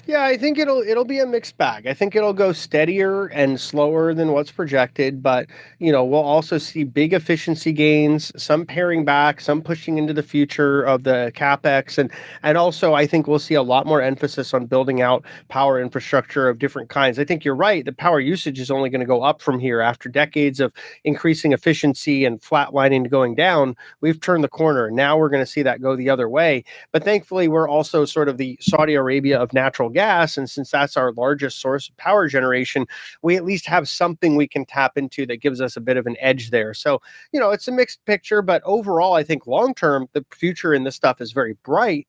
Yeah, I think it'll be a mixed bag. I think it'll go steadier and slower than what's projected, but we'll also see big efficiency gains, some paring back, some pushing into the future of the capex, and also I think we'll see a lot more emphasis on building out power infrastructure of different kinds. I think you're right. The power usage is only going to go up from here after decades of increasing efficiency and flatlining to going down. We've turned the corner. Now we're going to see that go the other way. But thankfully, we're also sort of the Saudi Arabia of natural gas. And since that's our largest source of power generation, we at least have something we can tap into that gives us a bit of an edge there. So, it's a mixed picture, but overall, I think long term, the future in this stuff is very bright.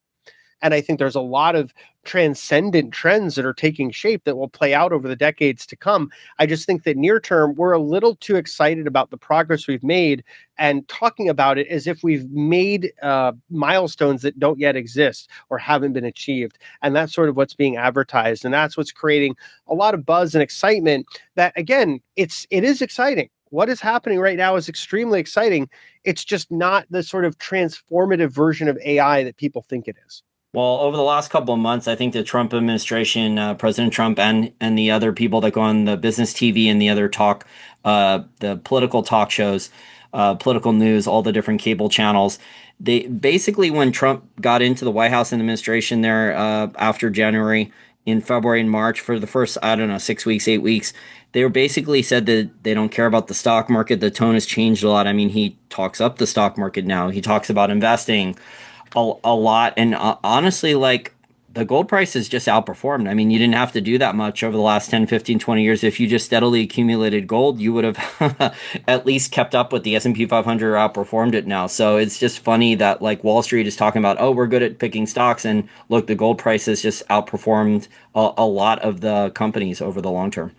And I think there's a lot of transcendent trends that are taking shape that will play out over the decades to come. I just think that near term, we're a little too excited about the progress we've made and talking about it as if we've made milestones that don't yet exist or haven't been achieved. And that's sort of what's being advertised. And that's what's creating a lot of buzz and excitement that, again, it is exciting. What is happening right now is extremely exciting. It's just not the sort of transformative version of AI that people think it is. Well, over the last couple of months, I think the Trump administration, President Trump and the other people that go on the business TV and the other the political talk shows, political news, all the different cable channels, they basically, when Trump got into the White House and administration there after January, in February and March, for the first, 6 weeks, 8 weeks, they were basically said that they don't care about the stock market. The tone has changed a lot. I mean, he talks up the stock market now. He talks about investing a lot. And honestly, The gold price has just outperformed. I mean, you didn't have to do that much over the last 10, 15, 20 years. If you just steadily accumulated gold, you would have at least kept up with the S&P 500 or outperformed it now. So it's just funny that like Wall Street is talking about, oh, we're good at picking stocks. And look, the gold price has just outperformed a lot of the companies over the long term.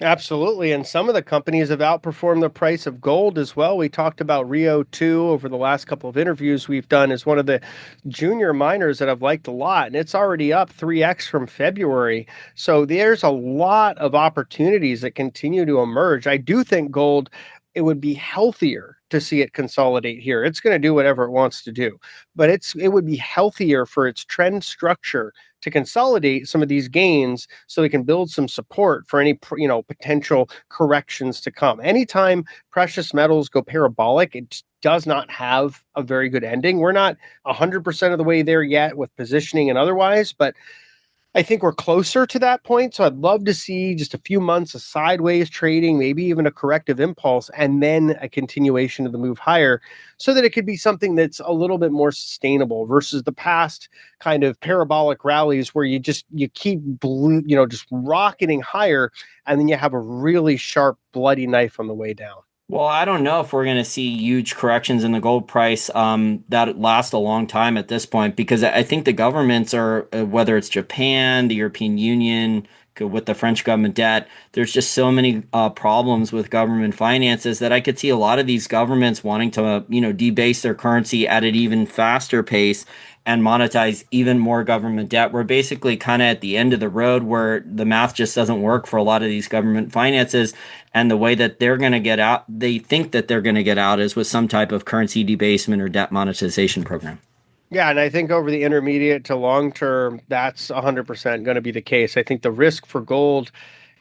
Absolutely. And some of the companies have outperformed the price of gold as well. We talked about Rio 2 over the last couple of interviews we've done as one of the junior miners that I've liked a lot. And it's already up 3x from February. So there's a lot of opportunities that continue to emerge. I do think gold, it would be healthier to see it consolidate here. It's going to do whatever it wants to do, but it would be healthier for its trend structure to consolidate some of these gains so we can build some support for any potential corrections to come. Anytime precious metals go parabolic, it does not have a very good ending. We're not 100% of the way there yet with positioning and otherwise, but I think we're closer to that point. So I'd love to see just a few months of sideways trading, maybe even a corrective impulse, and then a continuation of the move higher so that it could be something that's a little bit more sustainable versus the past kind of parabolic rallies where you keep just rocketing higher and then you have a really sharp bloody knife on the way down. Well, I don't know if we're going to see huge corrections in the gold price that last a long time at this point, because I think the governments are, whether it's Japan, the European Union, with the French government debt, there's just so many problems with government finances that I could see a lot of these governments wanting to, debase their currency at an even faster pace and monetize even more government debt. We're basically kind of at the end of the road where the math just doesn't work for a lot of these government finances. And the way that they're going to get out, they think that they're going to get out is with some type of currency debasement or debt monetization program. Yeah, and I think over the intermediate to long term, that's 100% going to be the case. I think the risk for gold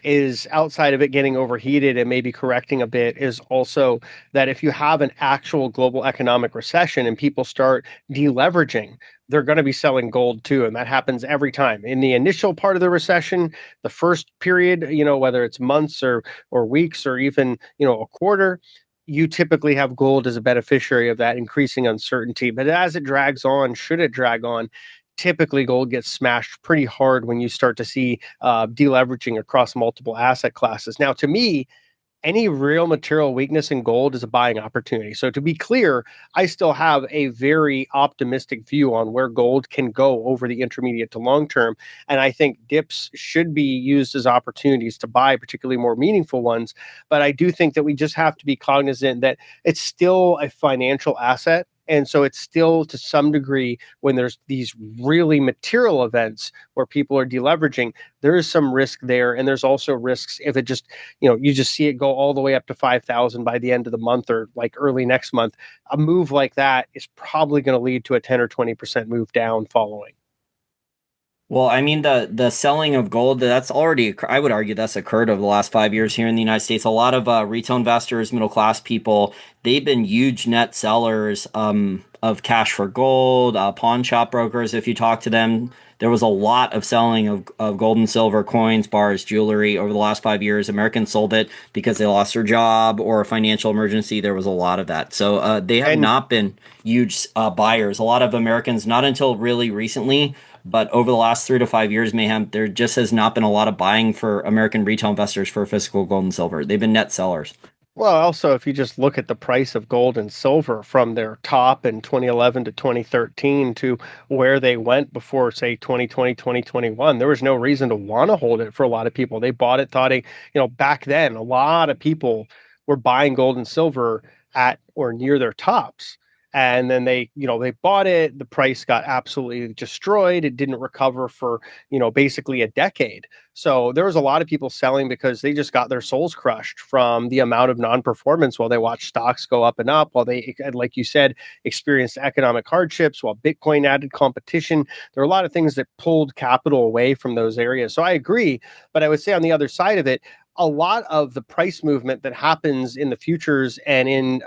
is outside of it getting overheated and maybe correcting a bit is also that if you have an actual global economic recession and people start deleveraging, they're going to be selling gold too. And that happens every time. In the initial part of the recession, the first period, whether it's months or weeks or even, a quarter, you typically have gold as a beneficiary of that increasing uncertainty. But as it drags on, should it drag on, typically gold gets smashed pretty hard when you start to see deleveraging across multiple asset classes. Now, to me, any real material weakness in gold is a buying opportunity. So to be clear, I still have a very optimistic view on where gold can go over the intermediate to long term. And I think dips should be used as opportunities to buy, particularly more meaningful ones. But I do think that we just have to be cognizant that it's still a financial asset. And so it's still to some degree, when there's these really material events where people are deleveraging, there is some risk there. And there's also risks if it just, you just see it go all the way up to 5,000 by the end of the month or like early next month. A move like that is probably going to lead to a 10 or 20% move down following. Well, I mean the selling of gold that's already I would argue that's occurred over the last 5 years here in the United States. A lot of retail investors, middle class people, they've been huge net sellers of cash for gold. Pawn shop brokers, if you talk to them, there was a lot of selling of gold and silver coins, bars, jewelry over the last 5 years. Americans sold it because they lost their job or a financial emergency. There was a lot of that. So they have And not been huge buyers. A lot of Americans, not until really recently, but over the last 3 to 5 years, Mayhem, there just has not been a lot of buying for American retail investors for physical gold and silver. They've been net sellers. well, also, if you just look at the price of gold and silver from their top in 2011 to 2013 to where they went before, say, 2020, 2021, there was no reason to want to hold it for a lot of people. They bought it, thought, back then, a lot of people were buying gold and silver at or near their tops. And then they bought it. The price got absolutely destroyed. It didn't recover for, basically a decade. So there was a lot of people selling because they just got their souls crushed from the amount of non-performance while they watched stocks go up and up, while they, like you said, experienced economic hardships, while Bitcoin added competition. There are a lot of things that pulled capital away from those areas. So I agree. But I would say on the other side of it, a lot of the price movement that happens in the futures and in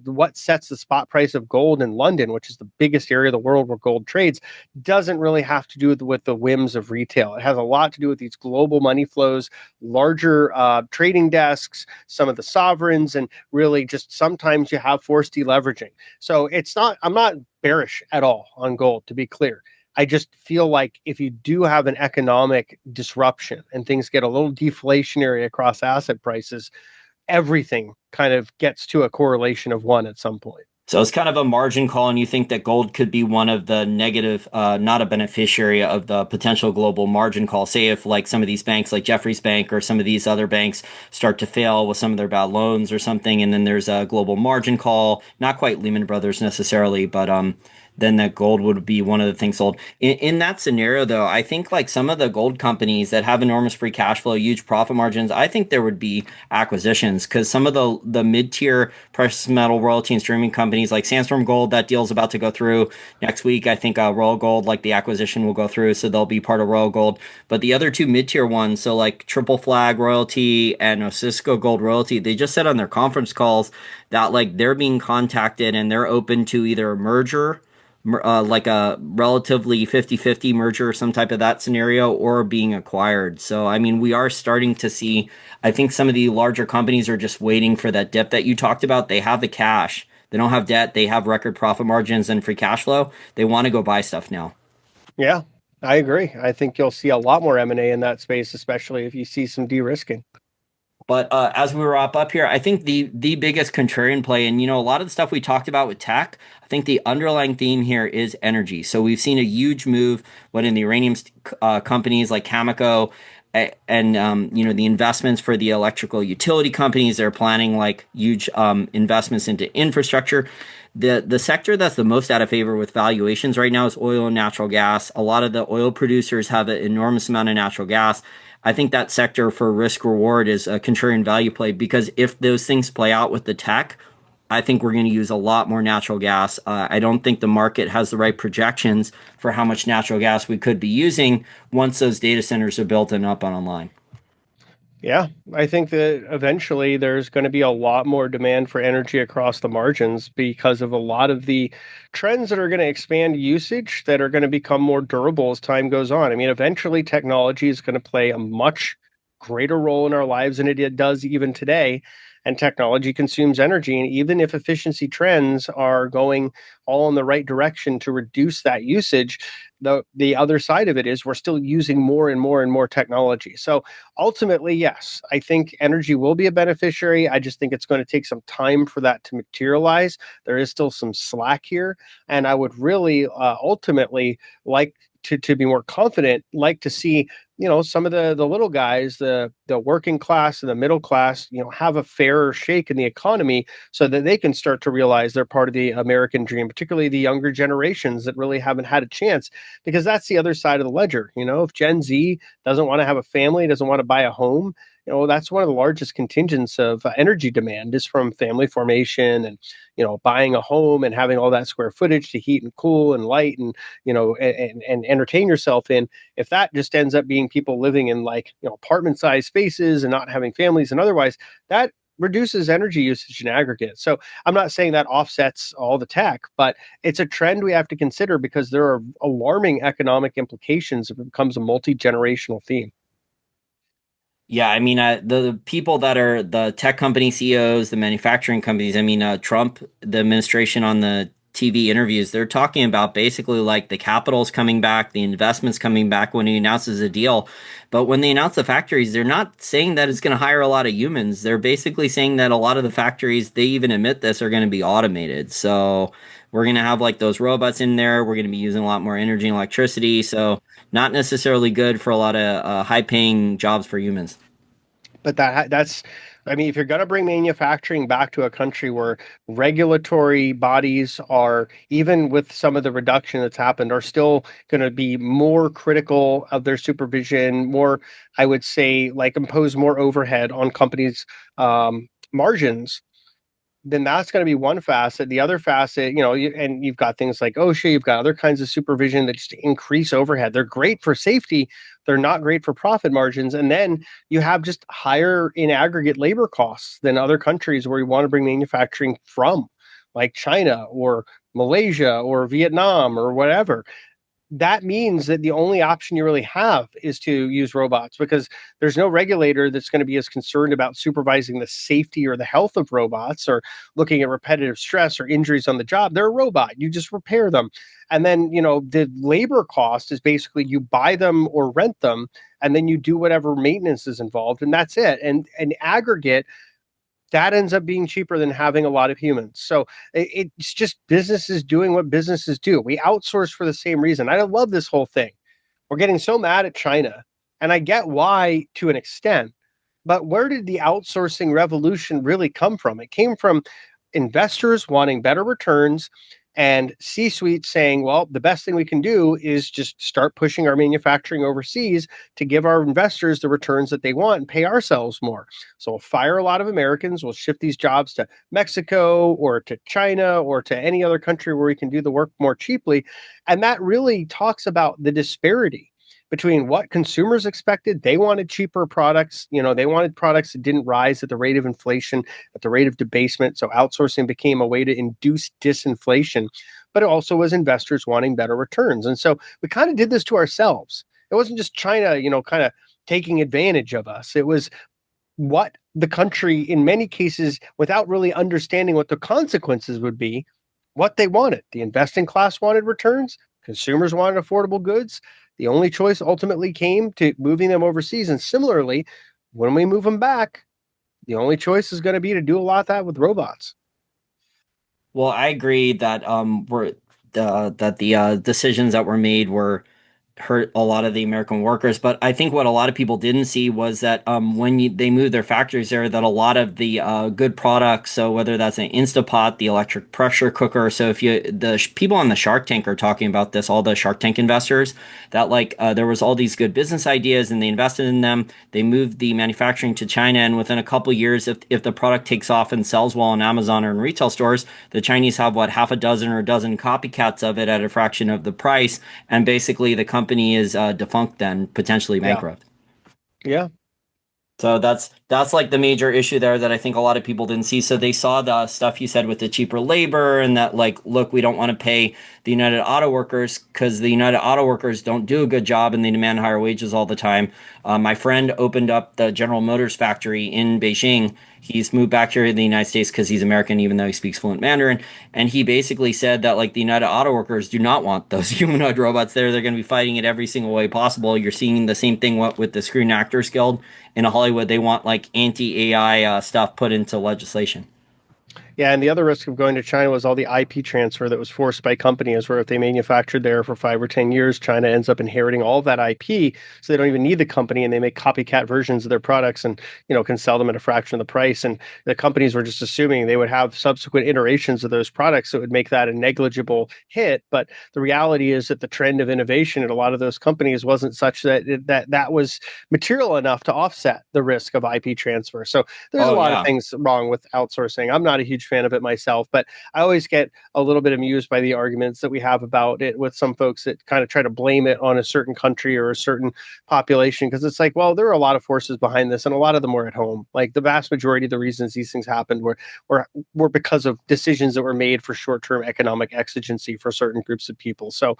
what sets the spot price of gold in London, which is the biggest area of the world where gold trades, doesn't really have to do with the whims of retail. It has a lot to do with these global money flows, larger trading desks, some of the sovereigns, and really just sometimes you have forced deleveraging. So I'm not bearish at all on gold, to be clear. I just feel like if you do have an economic disruption and things get a little deflationary across asset prices, everything kind of gets to a correlation of one at some point. So it's kind of a margin call, and you think that gold could be one of the negative, not a beneficiary of the potential global margin call. Say if like some of these banks, like Jeffries Bank or some of these other banks, start to fail with some of their bad loans or something, and then there's a global margin call. Not quite Lehman Brothers necessarily, but then that gold would be one of the things sold. In that scenario, though, I think like some of the gold companies that have enormous free cash flow, huge profit margins, I think there would be acquisitions because some of the mid tier precious metal royalty and streaming companies like Sandstorm Gold, that deal's about to go through next week. I think Royal Gold, like the acquisition will go through, so they'll be part of Royal Gold. But the other two mid tier ones, so like Triple Flag Royalty and Osisko Gold Royalty, they just said on their conference calls that like they're being contacted and they're open to either a merger, like a relatively 50-50 merger or some type of that scenario, or being acquired. So, I mean, we are starting to see, I think some of the larger companies are just waiting for that dip that you talked about. They have the cash. They don't have debt. They have record profit margins and free cash flow. They want to go buy stuff now. Yeah, I agree. I think you'll see a lot more M&A in that space, especially if you see some de-risking. But as we wrap up here, I think the biggest contrarian play, and a lot of the stuff we talked about with tech, I think the underlying theme here is energy. So we've seen a huge move, what in the uranium companies like Cameco, and the investments for the electrical utility companies. They're planning like huge investments into infrastructure. The sector that's the most out of favor with valuations right now is oil and natural gas. A lot of the oil producers have an enormous amount of natural gas. I think that sector for risk reward is a contrarian value play because if those things play out with the tech, I think we're going to use a lot more natural gas. I don't think the market has the right projections for how much natural gas we could be using once those data centers are built and up and online. Yeah, I think that eventually there's going to be a lot more demand for energy across the margins because of a lot of the trends that are going to expand usage that are going to become more durable as time goes on. I mean, eventually technology is going to play a much greater role in our lives than it does even today. And technology consumes energy. And even if efficiency trends are going all in the right direction to reduce that usage, the other side of it is we're still using more and more and more technology. So ultimately, yes, I think energy will be a beneficiary. I just think it's going to take some time for that to materialize. There is still some slack here. And I would really ultimately like to be more confident, like to see, some of the little guys, the working class and the middle class, have a fairer shake in the economy so that they can start to realize they're part of the American dream, particularly the younger generations that really haven't had a chance, because that's the other side of the ledger. If Gen Z doesn't want to have a family, doesn't want to buy a home, that's one of the largest contingents of energy demand is from family formation and, buying a home and having all that square footage to heat and cool and light and, and entertain yourself in. If that just ends up being people living in like, apartment sized spaces and not having families and otherwise, that reduces energy usage in aggregate. So I'm not saying that offsets all the tech, but it's a trend we have to consider because there are alarming economic implications if it becomes a multi-generational theme. Yeah, I mean, the people that are the tech company CEOs, the manufacturing companies, I mean, Trump, the administration on the TV interviews, they're talking about basically like the capital's coming back, the investments coming back when he announces a deal. But when they announce the factories, they're not saying that it's going to hire a lot of humans. They're basically saying that a lot of the factories, they even admit this, are going to be automated. So we're going to have like those robots in there. We're going to be using a lot more energy and electricity. So not necessarily good for a lot of high paying jobs for humans. But that's I mean, if you're going to bring manufacturing back to a country where regulatory bodies are, even with some of the reduction that's happened, are still going to be more critical of their supervision, more, I would say, like impose more overhead on companies' margins, then that's going to be one facet. The other facet, and you've got things like OSHA, you've got other kinds of supervision that just increase overhead. They're great for safety. They're not great for profit margins. And then you have just higher in aggregate labor costs than other countries where you want to bring manufacturing from, like China or Malaysia or Vietnam or whatever. that means that the only option you really have is to use robots because there's no regulator that's going to be as concerned about supervising the safety or the health of robots or looking at repetitive stress or injuries on the job. They're a robot. You just repair them. And then, the labor cost is basically you buy them or rent them, and then you do whatever maintenance is involved, and that's it. And an aggregate, that ends up being cheaper than having a lot of humans. So it's just businesses doing what businesses do. We outsource for the same reason. I love this whole thing. We're getting so mad at China, and I get why to an extent. But where did the outsourcing revolution really come from? It came from investors wanting better returns and C-suite saying, well, the best thing we can do is just start pushing our manufacturing overseas to give our investors the returns that they want and pay ourselves more. So we'll fire a lot of Americans, we'll shift these jobs to Mexico or to China or to any other country where we can do the work more cheaply. And that really talks about the disparity between what consumers expected. They wanted cheaper products. They wanted products that didn't rise at the rate of inflation, at the rate of debasement. So outsourcing became a way to induce disinflation, but it also was investors wanting better returns. And so we kind of did this to ourselves. It wasn't just China, kind of taking advantage of us. It was what the country, in many cases, without really understanding what the consequences would be, what they wanted. The investing class wanted returns. Consumers wanted affordable goods. The only choice ultimately came to moving them overseas. And similarly, when we move them back, the only choice is going to be to do a lot of that with robots. Well, I agree that the decisions that were made were hurt a lot of the American workers. But I think what a lot of people didn't see was that when they moved their factories there, that a lot of the good products, so whether that's an Instapot, the electric pressure cooker, so if people on the Shark Tank are talking about this, all the Shark Tank investors, that there was all these good business ideas and they invested in them. They moved the manufacturing to China, and within a couple years, if the product takes off and sells well on Amazon or in retail stores, the Chinese have half a dozen or a dozen copycats of it at a fraction of the price, and basically the company is defunct, then potentially Yeah. bankrupt. Yeah. So that's like the major issue there that I think a lot of people didn't see. So they saw the stuff you said with the cheaper labor and that look, we don't want to pay the United Auto Workers because the United Auto Workers don't do a good job and they demand higher wages all the time. My friend opened up the General Motors factory in Beijing. He's moved back here to the United States because he's American, even though he speaks fluent Mandarin. And he basically said that the United Auto Workers do not want those humanoid robots there. They're going to be fighting it every single way possible. You're seeing the same thing with the Screen Actors Guild in Hollywood. They want anti-AI stuff put into legislation. Yeah, and the other risk of going to China was all the IP transfer that was forced by companies, where if they manufactured there for 5 or 10 years, China ends up inheriting all of that IP, so they don't even need the company, and they make copycat versions of their products, and can sell them at a fraction of the price. And the companies were just assuming they would have subsequent iterations of those products that would make that a negligible hit. But the reality is that the trend of innovation at a lot of those companies wasn't such that was material enough to offset the risk of IP transfer. So there's a Oh lot of yeah. things wrong with outsourcing. I'm not a huge fan of it myself, but I always get a little bit amused by the arguments that we have about it with some folks that kind of try to blame it on a certain country or a certain population, because it's like, well, there are a lot of forces behind this, and a lot of them were at home. Like the vast majority of the reasons these things happened were because of decisions that were made for short-term economic exigency for certain groups of people. So,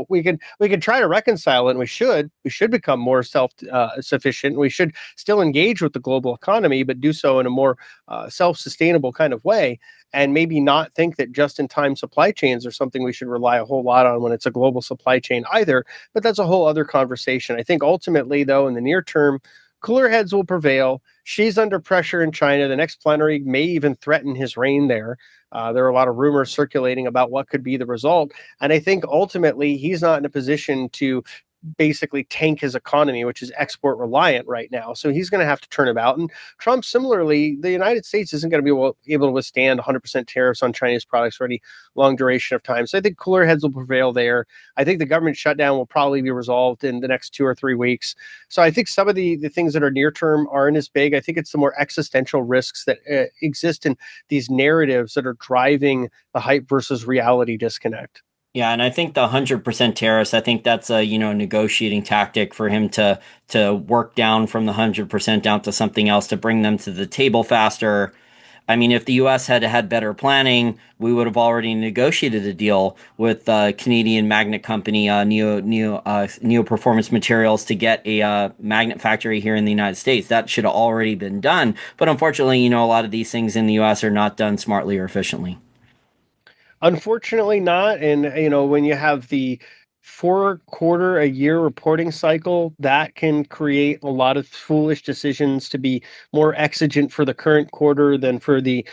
we could try to reconcile it, and we should become more self sufficient. We should still engage with the global economy, but do so in a more self-sustainable kind of way, and maybe not think that just-in-time supply chains are something we should rely a whole lot on when it's a global supply chain either. But that's a whole other conversation. I think ultimately, though, in the near term, cooler heads will prevail. She's under pressure in China. The next plenary may even threaten his reign there. There are a lot of rumors circulating about what could be the result. And I think ultimately he's not in a position to basically tank his economy, which is export reliant right now. So he's going to have to turn about. And Trump, similarly, the United States isn't going to be able to withstand 100% tariffs on Chinese products for any long duration of time. So I think cooler heads will prevail there. I think the government shutdown will probably be resolved in the next 2 or 3 weeks. So I think some of the things that are near term aren't as big. I think it's the more existential risks that exist in these narratives that are driving the hype versus reality disconnect. Yeah, and I think the 100% tariffs, I think that's a negotiating tactic for him to work down from the 100% down to something else to bring them to the table faster. I mean, if the U.S. had had better planning, we would have already negotiated a deal with Canadian magnet company Neo Performance Materials to get a magnet factory here in the United States. That should have already been done. But unfortunately, a lot of these things in the U.S. are not done smartly or efficiently. Unfortunately not. And, when you have the 4 quarter a year reporting cycle, that can create a lot of foolish decisions to be more exigent for the current quarter than for the,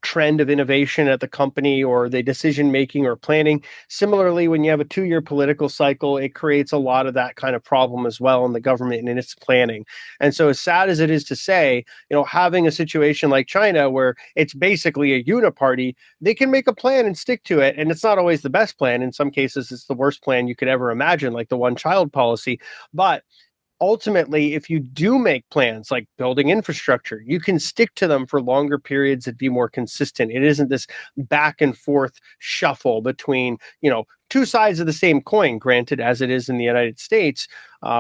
trend of innovation at the company or the decision making or planning. Similarly, when you have a 2 year political cycle, it creates a lot of that kind of problem as well in the government and in its planning. And so, as sad as it is to say, having a situation like China where it's basically a uniparty, they can make a plan and stick to it. And it's not always the best plan. In some cases, it's the worst plan you could ever imagine, like the one child policy. But ultimately, if you do make plans like building infrastructure, you can stick to them for longer periods and be more consistent. It isn't this back and forth shuffle between, two sides of the same coin, granted, as it is in the United States,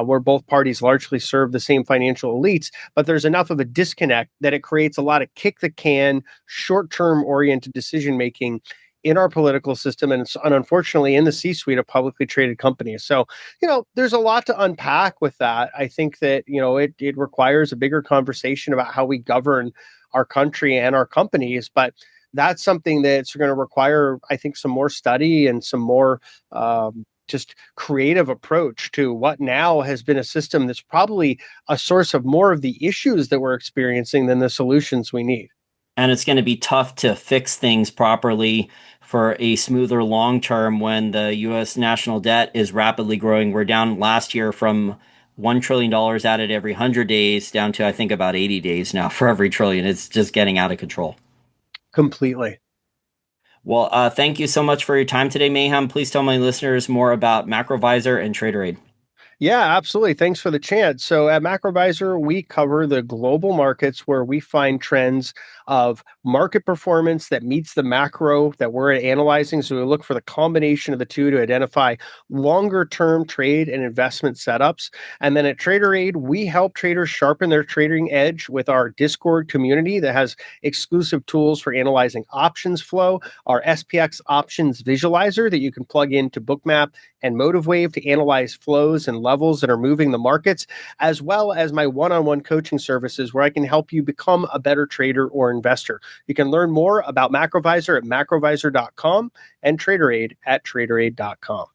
where both parties largely serve the same financial elites. But there's enough of a disconnect that it creates a lot of kick the can, short term oriented decision making in our political system and unfortunately in the C-suite of publicly traded companies. So, there's a lot to unpack with that. I think that, it requires a bigger conversation about how we govern our country and our companies, but that's something that's going to require, I think, some more study and some more just creative approach to what now has been a system that's probably a source of more of the issues that we're experiencing than the solutions we need. And it's going to be tough to fix things properly for a smoother long term when the U.S. national debt is rapidly growing. We're down last year from $1 trillion added every 100 days down to, I think, about 80 days now for every trillion. It's just getting out of control. Completely. Well, thank you so much for your time today, Mayhem. Please tell my listeners more about Macrovisor and TraderAid. Yeah, absolutely. Thanks for the chance. So at Macrovisor, we cover the global markets where we find trends of market performance that meets the macro that we're analyzing. So we look for the combination of the two to identify longer term trade and investment setups. And then at TraderAid, we help traders sharpen their trading edge with our Discord community that has exclusive tools for analyzing options flow, our SPX options visualizer that you can plug into Bookmap and MotiveWave to analyze flows and levels that are moving the markets, as well as my one-on-one coaching services where I can help you become a better trader or investor. You can learn more about Macrovisor at macrovisor.com and TraderAid at traderaid.com.